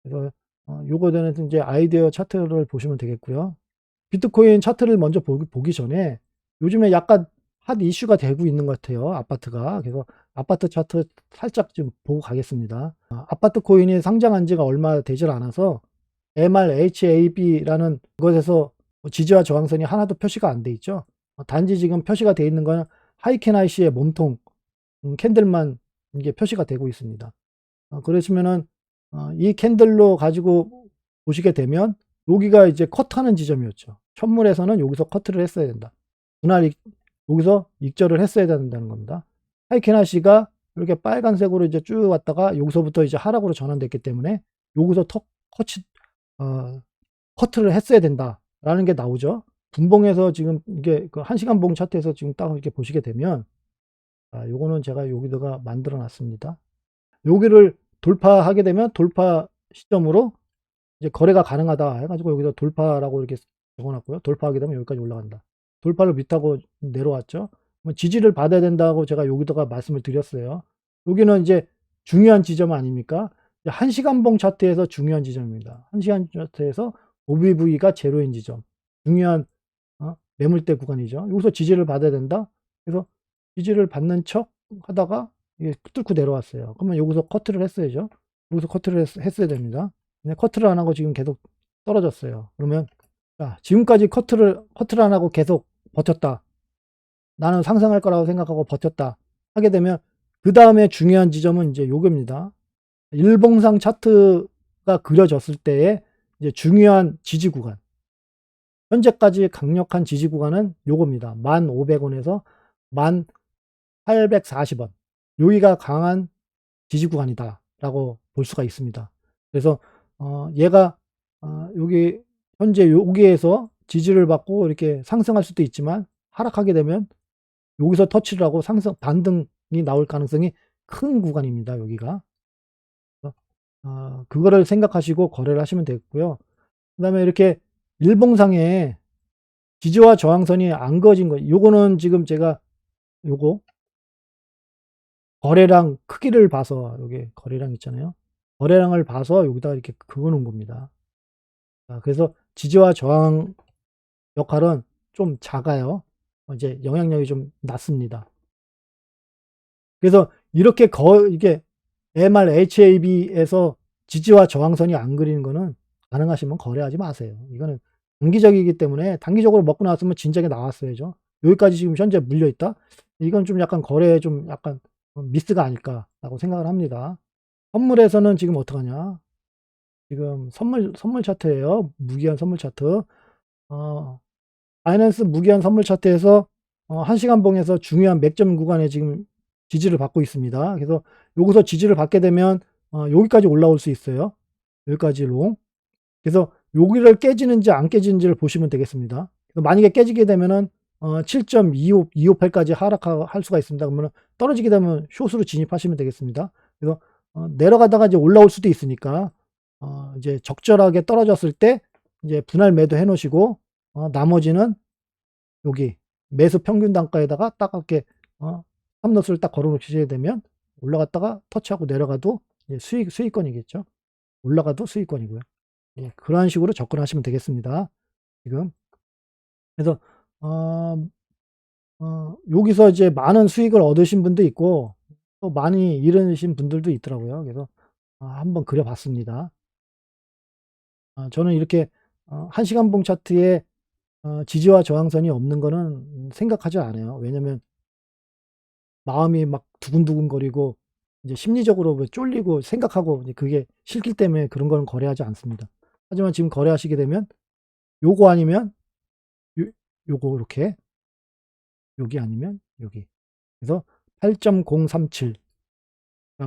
그래서 요거는 이제 아이디어 차트를 보시면 되겠고요. 비트코인 차트를 먼저 보기 전에 요즘에 약간 핫 이슈가 되고 있는 것 같아요. 아파트가. 그래서 아파트 차트 살짝 좀 보고 가겠습니다. 아파트 코인이 상장한 지가 얼마 되질 않아서 MRHAB라는 그것에서 지지와 저항선이 하나도 표시가 안 돼 있죠. 단지 지금 표시가 되어 있는 건 하이켄아이시의 몸통 캔들만 이게 표시가 되고 있습니다. 그러시면은 이 캔들로 가지고 보시게 되면 여기가 이제 컷하는 지점이었죠. 현물에서는 여기서 커트를 했어야 된다. 분할 여기서 익절을 했어야 된다는 겁니다. 하이켄아이시가 이렇게 빨간색으로 이제 쭉 왔다가 여기서부터 이제 하락으로 전환됐기 때문에 여기서 커트를 했어야 된다라는 게 나오죠. 분봉에서 지금 이게 그 1시간 봉 차트에서 지금 딱 이렇게 보시게 되면 요거는 제가 여기다가 만들어 놨습니다. 여기를 돌파하게 되면 돌파 시점으로 이제 거래가 가능하다 해 가지고 여기다 돌파라고 이렇게 적어 놨고요. 돌파하게 되면 여기까지 올라간다. 돌파를 밑하고 내려왔죠. 지지를 받아야 된다고 제가 여기다가 말씀을 드렸어요. 여기는 이제 중요한 지점 아닙니까? 1시간 봉 차트에서 중요한 지점입니다. 1시간 차트에서 OBV가 제로인 지점. 중요한 매물대 구간이죠. 여기서 지지를 받아야 된다. 그래서 지지를 받는 척 하다가 이게 뚫고 내려왔어요. 그러면 여기서 커트를 했어야죠. 여기서 커트를 했어야 됩니다. 근데 커트를 안 하고 지금 계속 떨어졌어요. 그러면 자, 지금까지 커트를 안 하고 계속 버텼다. 나는 상승할 거라고 생각하고 버텼다. 하게 되면 그 다음에 중요한 지점은 이제 요겁니다. 일봉상 차트가 그려졌을 때의 이제 중요한 지지 구간. 현재까지 강력한 지지 구간은 요겁니다. 1,500원에서 1,840원. 여기가 강한 지지 구간이다라고 볼 수가 있습니다. 그래서 얘가 여기 현재 여기에서 지지를 받고 이렇게 상승할 수도 있지만 하락하게 되면 여기서 터치를 하고 상승 반등이 나올 가능성이 큰 구간입니다. 여기가. 그거를 생각하시고 거래를 하시면 되겠고요. 그다음에 이렇게 일봉상에 지지와 저항선이 안 그어진 거, 요거는 지금 제가 요거 거래량 크기를 봐서, 여기 거래량 있잖아요. 거래량을 봐서 여기다가 이렇게 그어 놓은 겁니다. 그래서 지지와 저항 역할은 좀 작아요. 이제 영향력이 좀 낮습니다. 그래서 이렇게 이게 MRHAB에서 지지와 저항선이 안 그리는 거는 가능하시면 거래하지 마세요. 이거는 단기적이기 때문에 단기적으로 먹고 나왔으면 진작에 나왔어야죠. 여기까지 지금 현재 물려 있다? 이건 좀 약간 거래에 좀 약간 미스가 아닐까라고 생각을 합니다. 선물에서는 지금 어떡하냐? 지금 선물 차트예요. 무기한 선물 차트. 바이낸스 무기한 선물 차트에서 1시간 봉에서 중요한 맥점 구간에 지금 지지를 받고 있습니다. 그래서 여기서 지지를 받게 되면 여기까지 올라올 수 있어요. 여기까지로. 그래서 여기를 깨지는지 안 깨지는지를 보시면 되겠습니다. 만약에 깨지게 되면은 7.258까지 하락할 수가 있습니다. 그러면 떨어지게 되면 숏으로 진입하시면 되겠습니다. 그래서 내려가다가 이제 올라올 수도 있으니까 이제 적절하게 떨어졌을 때 이제 분할 매도 해 놓으시고 나머지는 여기 매수 평균 단가에다가 딱 이렇게 스탑로스를 딱 걸어 놓으시게 되면 올라갔다가 터치하고 내려가도 이제 수익권이겠죠. 올라가도 수익권이고요. 예, 그러한 식으로 접근하시면 되겠습니다. 지금. 그래서 여기서 이제 많은 수익을 얻으신 분도 있고 또 많이 잃으신 분들도 있더라고요. 그래서 한번 그려 봤습니다. 저는 이렇게 1시간 봉 차트에 지지와 저항선이 없는 거는 생각하지 않아요. 왜냐면 마음이 막 두근두근거리고 이제 심리적으로 뭐 쫄리고 생각하고 이제 그게 싫기 때문에 그런 거는 거래하지 않습니다. 하지만 지금 거래하시게 되면 요거 아니면 요거 이렇게, 여기 아니면 여기. 그래서 8.037,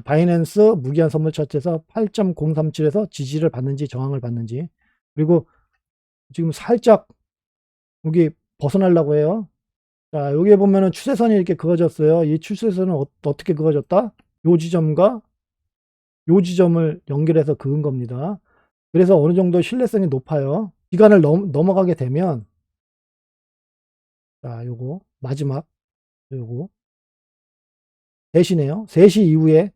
바이낸스 무기한 선물 차트에서 8.037에서 지지를 받는지 저항을 받는지, 그리고 지금 살짝 여기 벗어나려고 해요. 자, 여기에 보면은 추세선이 이렇게 그어졌어요. 이 추세선은 어떻게 그어졌다? 요 지점과 요 지점을 연결해서 그은 겁니다. 그래서 어느 정도 신뢰성이 높아요. 기간을 넘어가게 되면, 자, 요거 마지막 요거 3시네요. 3시 이후에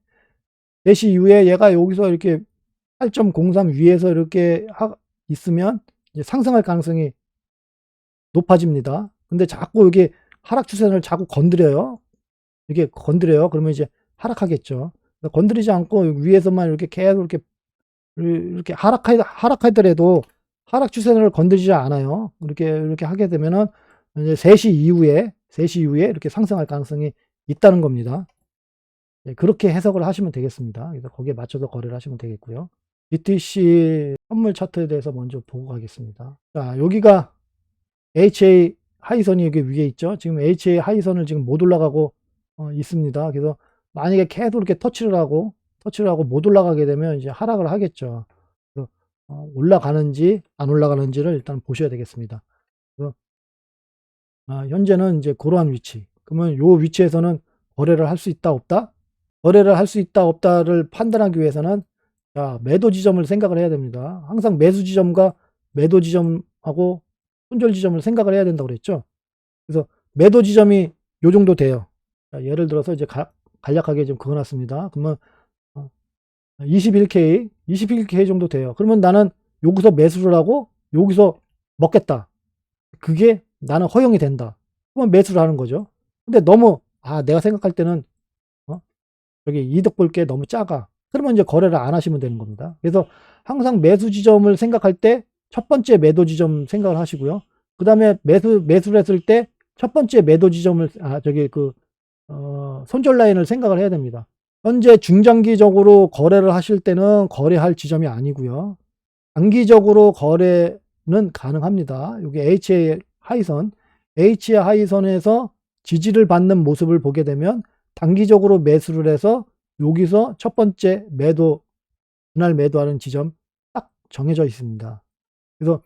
4시 이후에 얘가 여기서 이렇게 8.03 위에서 이렇게 있으면 이제 상승할 가능성이 높아집니다. 근데 자꾸 여기 하락 추세선을 자꾸 건드려요. 이게 건드려요. 그러면 이제 하락하겠죠. 건드리지 않고 위에서만 이렇게 계속 이렇게 하락하더라도 하락 추세선을 건드리지 않아요. 이렇게 하게 되면은 이제 3시 이후에 이렇게 상승할 가능성이 있다는 겁니다. 네, 그렇게 해석을 하시면 되겠습니다. 그래서 거기에 맞춰서 거래를 하시면 되겠고요. BTC 선물 차트에 대해서 먼저 보고 가겠습니다. 자, 여기가 HA 하이선이 여기 위에 있죠. 지금 HA 하이선을 지금 못 올라가고 있습니다. 그래서 만약에 계속 이렇게 터치를 하고 못 올라가게 되면 이제 하락을 하겠죠. 그래서 올라가는지 안 올라가는지를 일단 보셔야 되겠습니다. 그래서 현재는 이제 그러한 위치. 그러면 요 위치에서는 거래를 할 수 있다 없다? 거래를 할 수 있다 없다를 판단하기 위해서는 자, 매도 지점을 생각을 해야 됩니다. 항상 매수 지점과 매도 지점하고 손절 지점을 생각을 해야 된다고 그랬죠. 그래서 매도 지점이 요 정도 돼요. 자, 예를 들어서 이제 간략하게 좀 그어 놨습니다. 그러면 21K 정도 돼요. 그러면 나는 여기서 매수를 하고 여기서 먹겠다. 그게 나는 허용이 된다. 그러면 매수를 하는 거죠. 근데 너무 내가 생각할 때는 어? 여기 이득 볼 게 너무 작아. 그러면 이제 거래를 안 하시면 되는 겁니다. 그래서 항상 매수 지점을 생각할 때 첫 번째 매도 지점 생각을 하시고요. 그 다음에 매수를 했을 때 첫 번째 매도 지점을, 손절 라인을 생각을 해야 됩니다. 현재 중장기적으로 거래를 하실 때는 거래할 지점이 아니고요. 단기적으로 거래는 가능합니다. 여기 HA 하이선, HA 하이선에서 지지를 받는 모습을 보게 되면 단기적으로 매수를 해서 여기서 첫 번째 매도, 그날 매도하는 지점 딱 정해져 있습니다. 그래서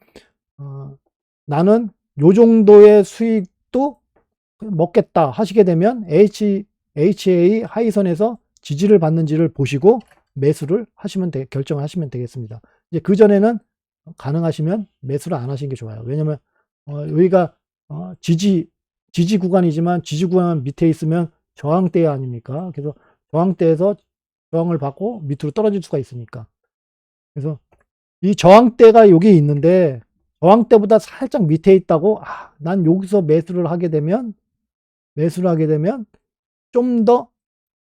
나는 요 정도의 수익도 먹겠다 하시게 되면 HA 하이선에서 지지를 받는지를 보시고 매수를 결정을 하시면 되겠습니다. 이제 그전에는 가능하시면 매수를 안 하시는 게 좋아요. 왜냐면 여기가 지지 구간이지만 지지 구간 밑에 있으면 저항대 아닙니까? 그래서 저항대에서 저항을 받고 밑으로 떨어질 수가 있으니까. 그래서 이 저항대가 여기 있는데 저항대보다 살짝 밑에 있다고 난 여기서 매수를 하게 되면 좀 더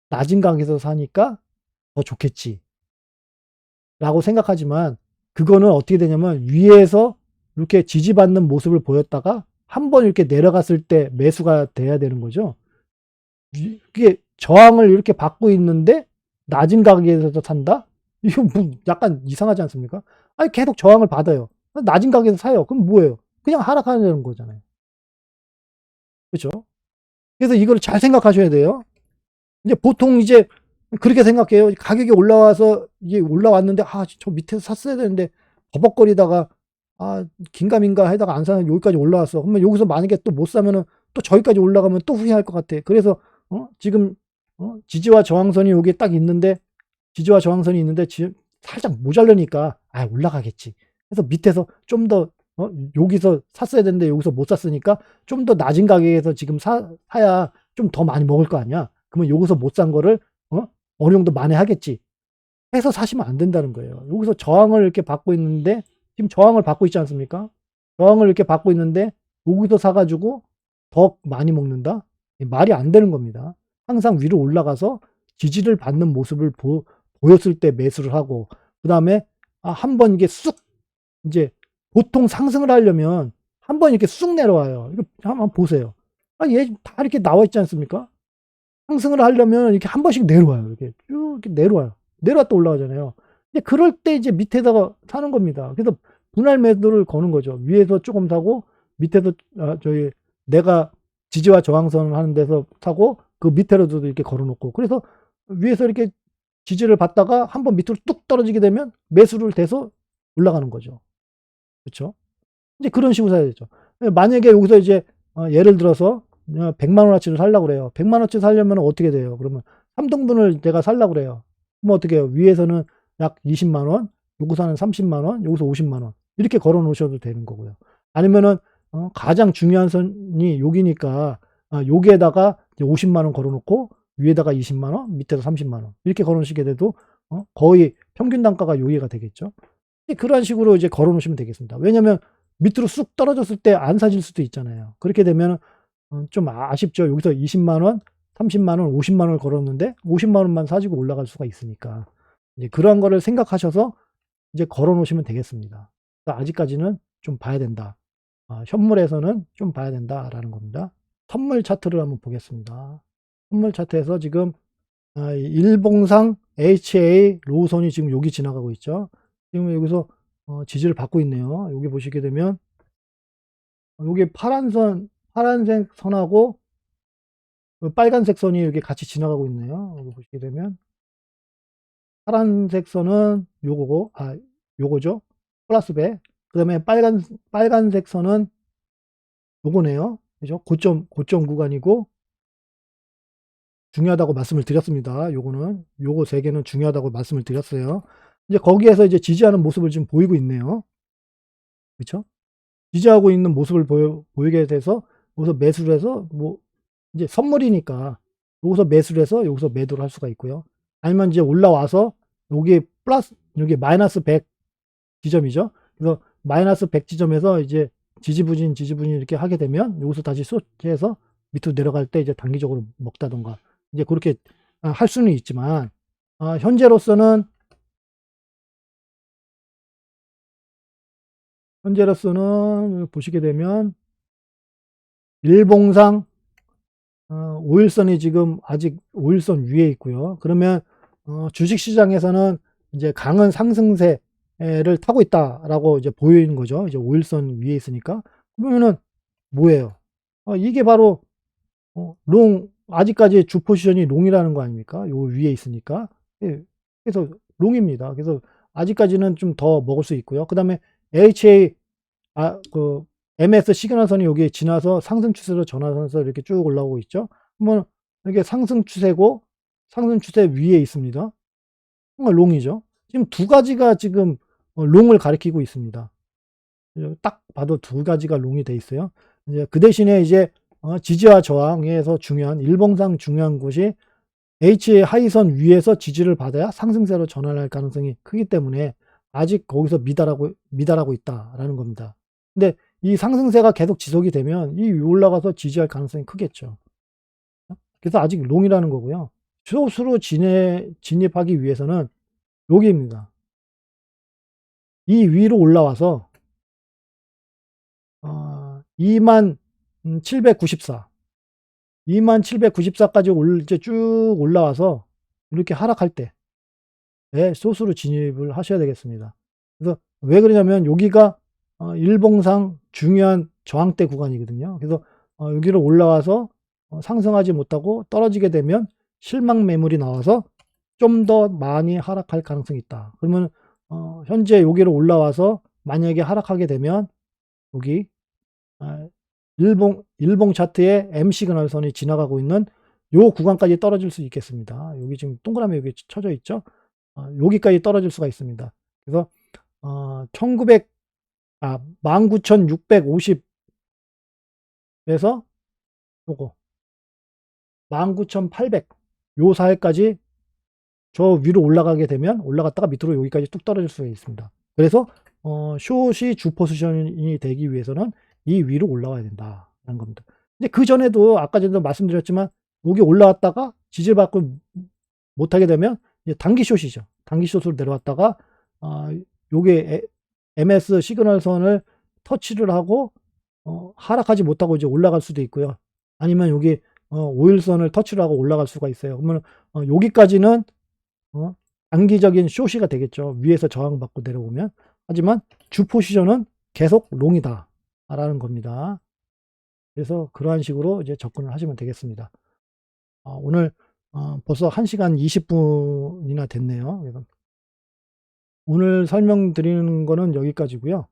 낮은 가격에서 사니까 더 좋겠지 라고 생각하지만, 그거는 어떻게 되냐면 위에서 이렇게 지지받는 모습을 보였다가 한번 이렇게 내려갔을 때 매수가 돼야 되는 거죠. 이게 저항을 이렇게 받고 있는데 낮은 가격에서 산다? 이거 뭐 약간 이상하지 않습니까? 아니 계속 저항을 받아요. 낮은 가격에서 사요. 그럼 뭐예요? 그냥 하락하는 거잖아요. 그렇죠? 그래서 이걸 잘 생각하셔야 돼요. 이제 보통 이제 그렇게 생각해요. 가격이 올라와서 이게 올라왔는데 저 밑에서 샀어야 되는데 버벅거리다가 긴가민가 하다가 안 사면 여기까지 올라왔어. 그러면 여기서 만약에 또 못 사면은 또 저기까지 올라가면 또 후회할 것 같아. 그래서 지금 지지와 저항선이 여기 딱 있는데, 지지와 저항선이 있는데 지금 살짝 모자르니까 올라가겠지. 그래서 밑에서 좀 더 여기서 샀어야 되는데 여기서 못 샀으니까 좀 더 낮은 가격에서 지금 사야 좀 더 많이 먹을 거 아니야. 그러면 여기서 못 산 거를 어느 정도 만회하겠지 해서 사시면 안 된다는 거예요. 여기서 저항을 이렇게 받고 있는데, 지금 저항을 받고 있지 않습니까? 저항을 이렇게 받고 있는데 여기서 사가지고 더 많이 먹는다? 말이 안 되는 겁니다. 항상 위로 올라가서 지지를 받는 모습을 보였을 때 매수를 하고, 그 다음에 한번 이게 쑥, 이제 보통 상승을 하려면 한번 이렇게 쑥 내려와요. 이거 한번 보세요. 얘 다 이렇게 나와 있지 않습니까? 상승을 하려면 이렇게 한 번씩 내려와요. 이렇게 쭉 이렇게 내려와요. 내려왔다 올라가잖아요. 이제 그럴 때 이제 밑에다가 사는 겁니다. 그래서 분할 매도를 거는 거죠. 위에서 조금 사고 밑에서 내가 지지와 저항선을 하는 데서 사고 그 밑에로도 이렇게 걸어놓고, 그래서 위에서 이렇게 지지를 받다가 한번 밑으로 뚝 떨어지게 되면 매수를 돼서 올라가는 거죠. 그렇죠? 이제 그런 식으로 사야 되죠. 만약에 여기서 이제 예를 들어서 100만 원어치를 살려고 그래요. 100만 원어치 살려면 어떻게 돼요? 그러면 3등분을 내가 살려고 그래요. 그럼 어떻게 해요? 위에서는 약 20만 원, 여기서는 30만 원, 여기서 50만 원 이렇게 걸어 놓으셔도 되는 거고요. 아니면은 가장 중요한 선이 여기니까 여기에다가 50만 원 걸어 놓고 위에다가 20만 원, 밑에서 30만 원 이렇게 걸어 놓으시게 돼도 거의 평균 단가가 여기가 되겠죠. 그런 식으로 이제 걸어 놓으시면 되겠습니다. 왜냐면 밑으로 쑥 떨어졌을 때 안 사질 수도 있잖아요. 그렇게 되면 좀 아쉽죠. 여기서 20만 원, 30만 원, 50만 원을 걸었는데 50만 원만 사지고 올라갈 수가 있으니까 이제 그런 거를 생각하셔서 이제 걸어 놓으시면 되겠습니다. 아직까지는 좀 봐야 된다. 현물에서는 좀 봐야 된다라는 겁니다. 선물 차트를 한번 보겠습니다. 선물 차트에서 지금 일봉상 HA 로우선이 지금 여기 지나가고 있죠. 지금 여기서 지지를 받고 있네요. 여기 보시게 되면 여기 파란색 선하고 빨간색 선이 이렇게 같이 지나가고 있네요. 여기 보시게 되면 파란색 선은 요거고, 요거죠. 플러스 배. 그 다음에 빨간색 선은 요거네요. 그죠? 고점 구간이고 중요하다고 말씀을 드렸습니다. 요거 세 개는 중요하다고 말씀을 드렸어요. 이제 거기에서 이제 지지하는 모습을 지금 보이고 있네요. 그렇죠? 지지하고 있는 모습을 보이게 돼서 여기서 매수를 해서 이제 선물이니까 여기서 매수를 해서 여기서 매도를 할 수가 있고요. 아니면 이제 올라와서 여기 마이너스 100 지점이죠. 그래서 마이너스 100 지점에서 이제 지지부진 이렇게 하게 되면 여기서 다시 숏해서 밑으로 내려갈 때 이제 단기적으로 먹다던가 이제 그렇게 할 수는 있지만 현재로서는 보시게 되면 일봉상 5일선이 지금 아직 5일선 위에 있고요. 그러면 주식시장에서는 이제 강한 상승세를 타고 있다라고 이제 보이는 거죠. 이제 5일선 위에 있으니까. 그러면은 뭐예요? 이게 바로 롱, 아직까지 주 포지션이 롱이라는 거 아닙니까? 요 위에 있으니까. 예. 그래서 롱입니다. 그래서 아직까지는 좀 더 먹을 수 있고요. 그다음에 HA 그 MS 시그널선이 여기에 지나서 상승 추세로 전환해서 이렇게 쭉 올라오고 있죠. 그러면 이게 상승 추세고 상승 추세 위에 있습니다. 롱이죠. 지금 두 가지가 지금 롱을 가리키고 있습니다. 딱 봐도 두 가지가 롱이 돼 있어요. 이제 그 대신에 이제 지지와 저항에서 중요한 일봉상 중요한 곳이 H의 하이선 위에서 지지를 받아야 상승세로 전환할 가능성이 크기 때문에 아직 거기서 미달하고 있다라는 겁니다. 근데 이 상승세가 계속 지속이 되면 이 올라가서 지지할 가능성이 크겠죠. 그래서 아직 롱이라는 거고요. 쇼스로 진입하기 위해서는 여기입니다. 이 위로 올라와서 2794 2794까지 이제 쭉 올라와서 이렇게 하락할 때 숏으로 진입을 하셔야 되겠습니다. 그래서 왜 그러냐면 여기가 일봉상 중요한 저항대 구간이거든요. 그래서 여기로 올라와서 상승하지 못하고 떨어지게 되면 실망 매물이 나와서 좀 더 많이 하락할 가능성이 있다. 그러면 현재 여기로 올라와서 만약에 하락하게 되면 여기 일봉 차트에 M 시그널선이 지나가고 있는 요 구간까지 떨어질 수 있겠습니다. 여기 지금 동그라미 여기 쳐져 있죠. 여기까지 떨어질 수가 있습니다. 그래서 19,650 에서 요거 19,800 요 사이까지 저 위로 올라가게 되면 올라갔다가 밑으로 여기까지 뚝 떨어질 수가 있습니다. 그래서 숏이 주 포지션이 되기 위해서는 이 위로 올라와야 된다라는 겁니다. 근데 그전에도 아까 전에도 말씀드렸지만 여기 올라왔다가 지지받고 못하게 되면 이제 단기 숏이죠. 단기 숏으로 내려왔다가 요게 MS 시그널선을 터치를 하고 하락하지 못하고 이제 올라갈 수도 있고요. 아니면 여기 5일선을 터치를 하고 올라갈 수가 있어요. 그러면 여기까지는 단기적인 숏이가 되겠죠. 위에서 저항받고 내려오면. 하지만 주 포지션은 계속 롱이다 라는 겁니다. 그래서 그러한 식으로 이제 접근을 하시면 되겠습니다. 오늘 벌써 1시간 20분이나 됐네요. 그래서 오늘 설명드리는 거는 여기까지고요.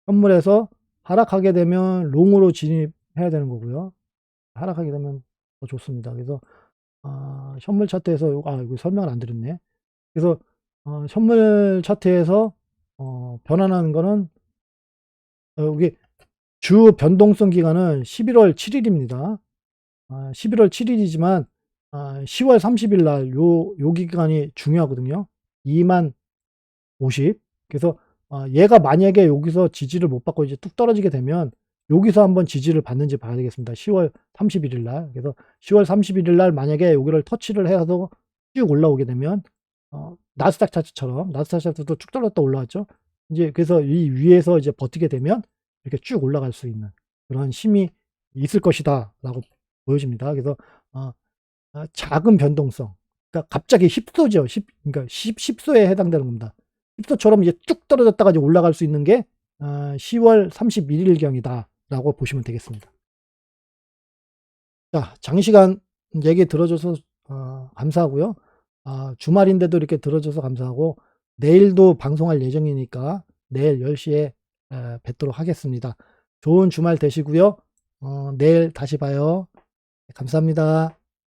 선물에서 하락하게 되면 롱으로 진입해야 되는 거고요. 하락하게 되면 더 좋습니다. 그래서 현물 차트에서 이거 설명을 안 드렸네. 그래서 현물 차트에서 변환하는 거는 여기 주 변동성 기간은 11월 7일입니다. 11월 7일이지만 10월 30일 날 요 기간이 중요하거든요. 20,050. 그래서 얘가 만약에 여기서 지지를 못 받고 이제 뚝 떨어지게 되면 여기서 한번 지지를 받는지 봐야 되겠습니다. 10월 31일 날. 그래서 10월 31일 날 만약에 여기를 터치를 해서 쭉 올라오게 되면 나스닥 차트처럼 나스닥 차트도 쭉 떨어졌다 올라왔죠. 이제 그래서 이 위에서 이제 버티게 되면 이렇게 쭉 올라갈 수 있는 그런 힘이 있을 것이다라고 보여집니다. 그래서 작은 변동성. 그러니까 갑자기 힙소죠. 그러니까 10소에 해당되는 겁니다. 힙소처럼 이제 쭉 떨어졌다가 이제 올라갈 수 있는 게 10월 31일경이다라고 보시면 되겠습니다. 자, 장시간 얘기 들어줘서 감사하고요. 주말인데도 이렇게 들어줘서 감사하고 내일도 방송할 예정이니까 내일 10시에 뵙도록 하겠습니다. 좋은 주말 되시고요. 내일 다시 봐요. 감사합니다.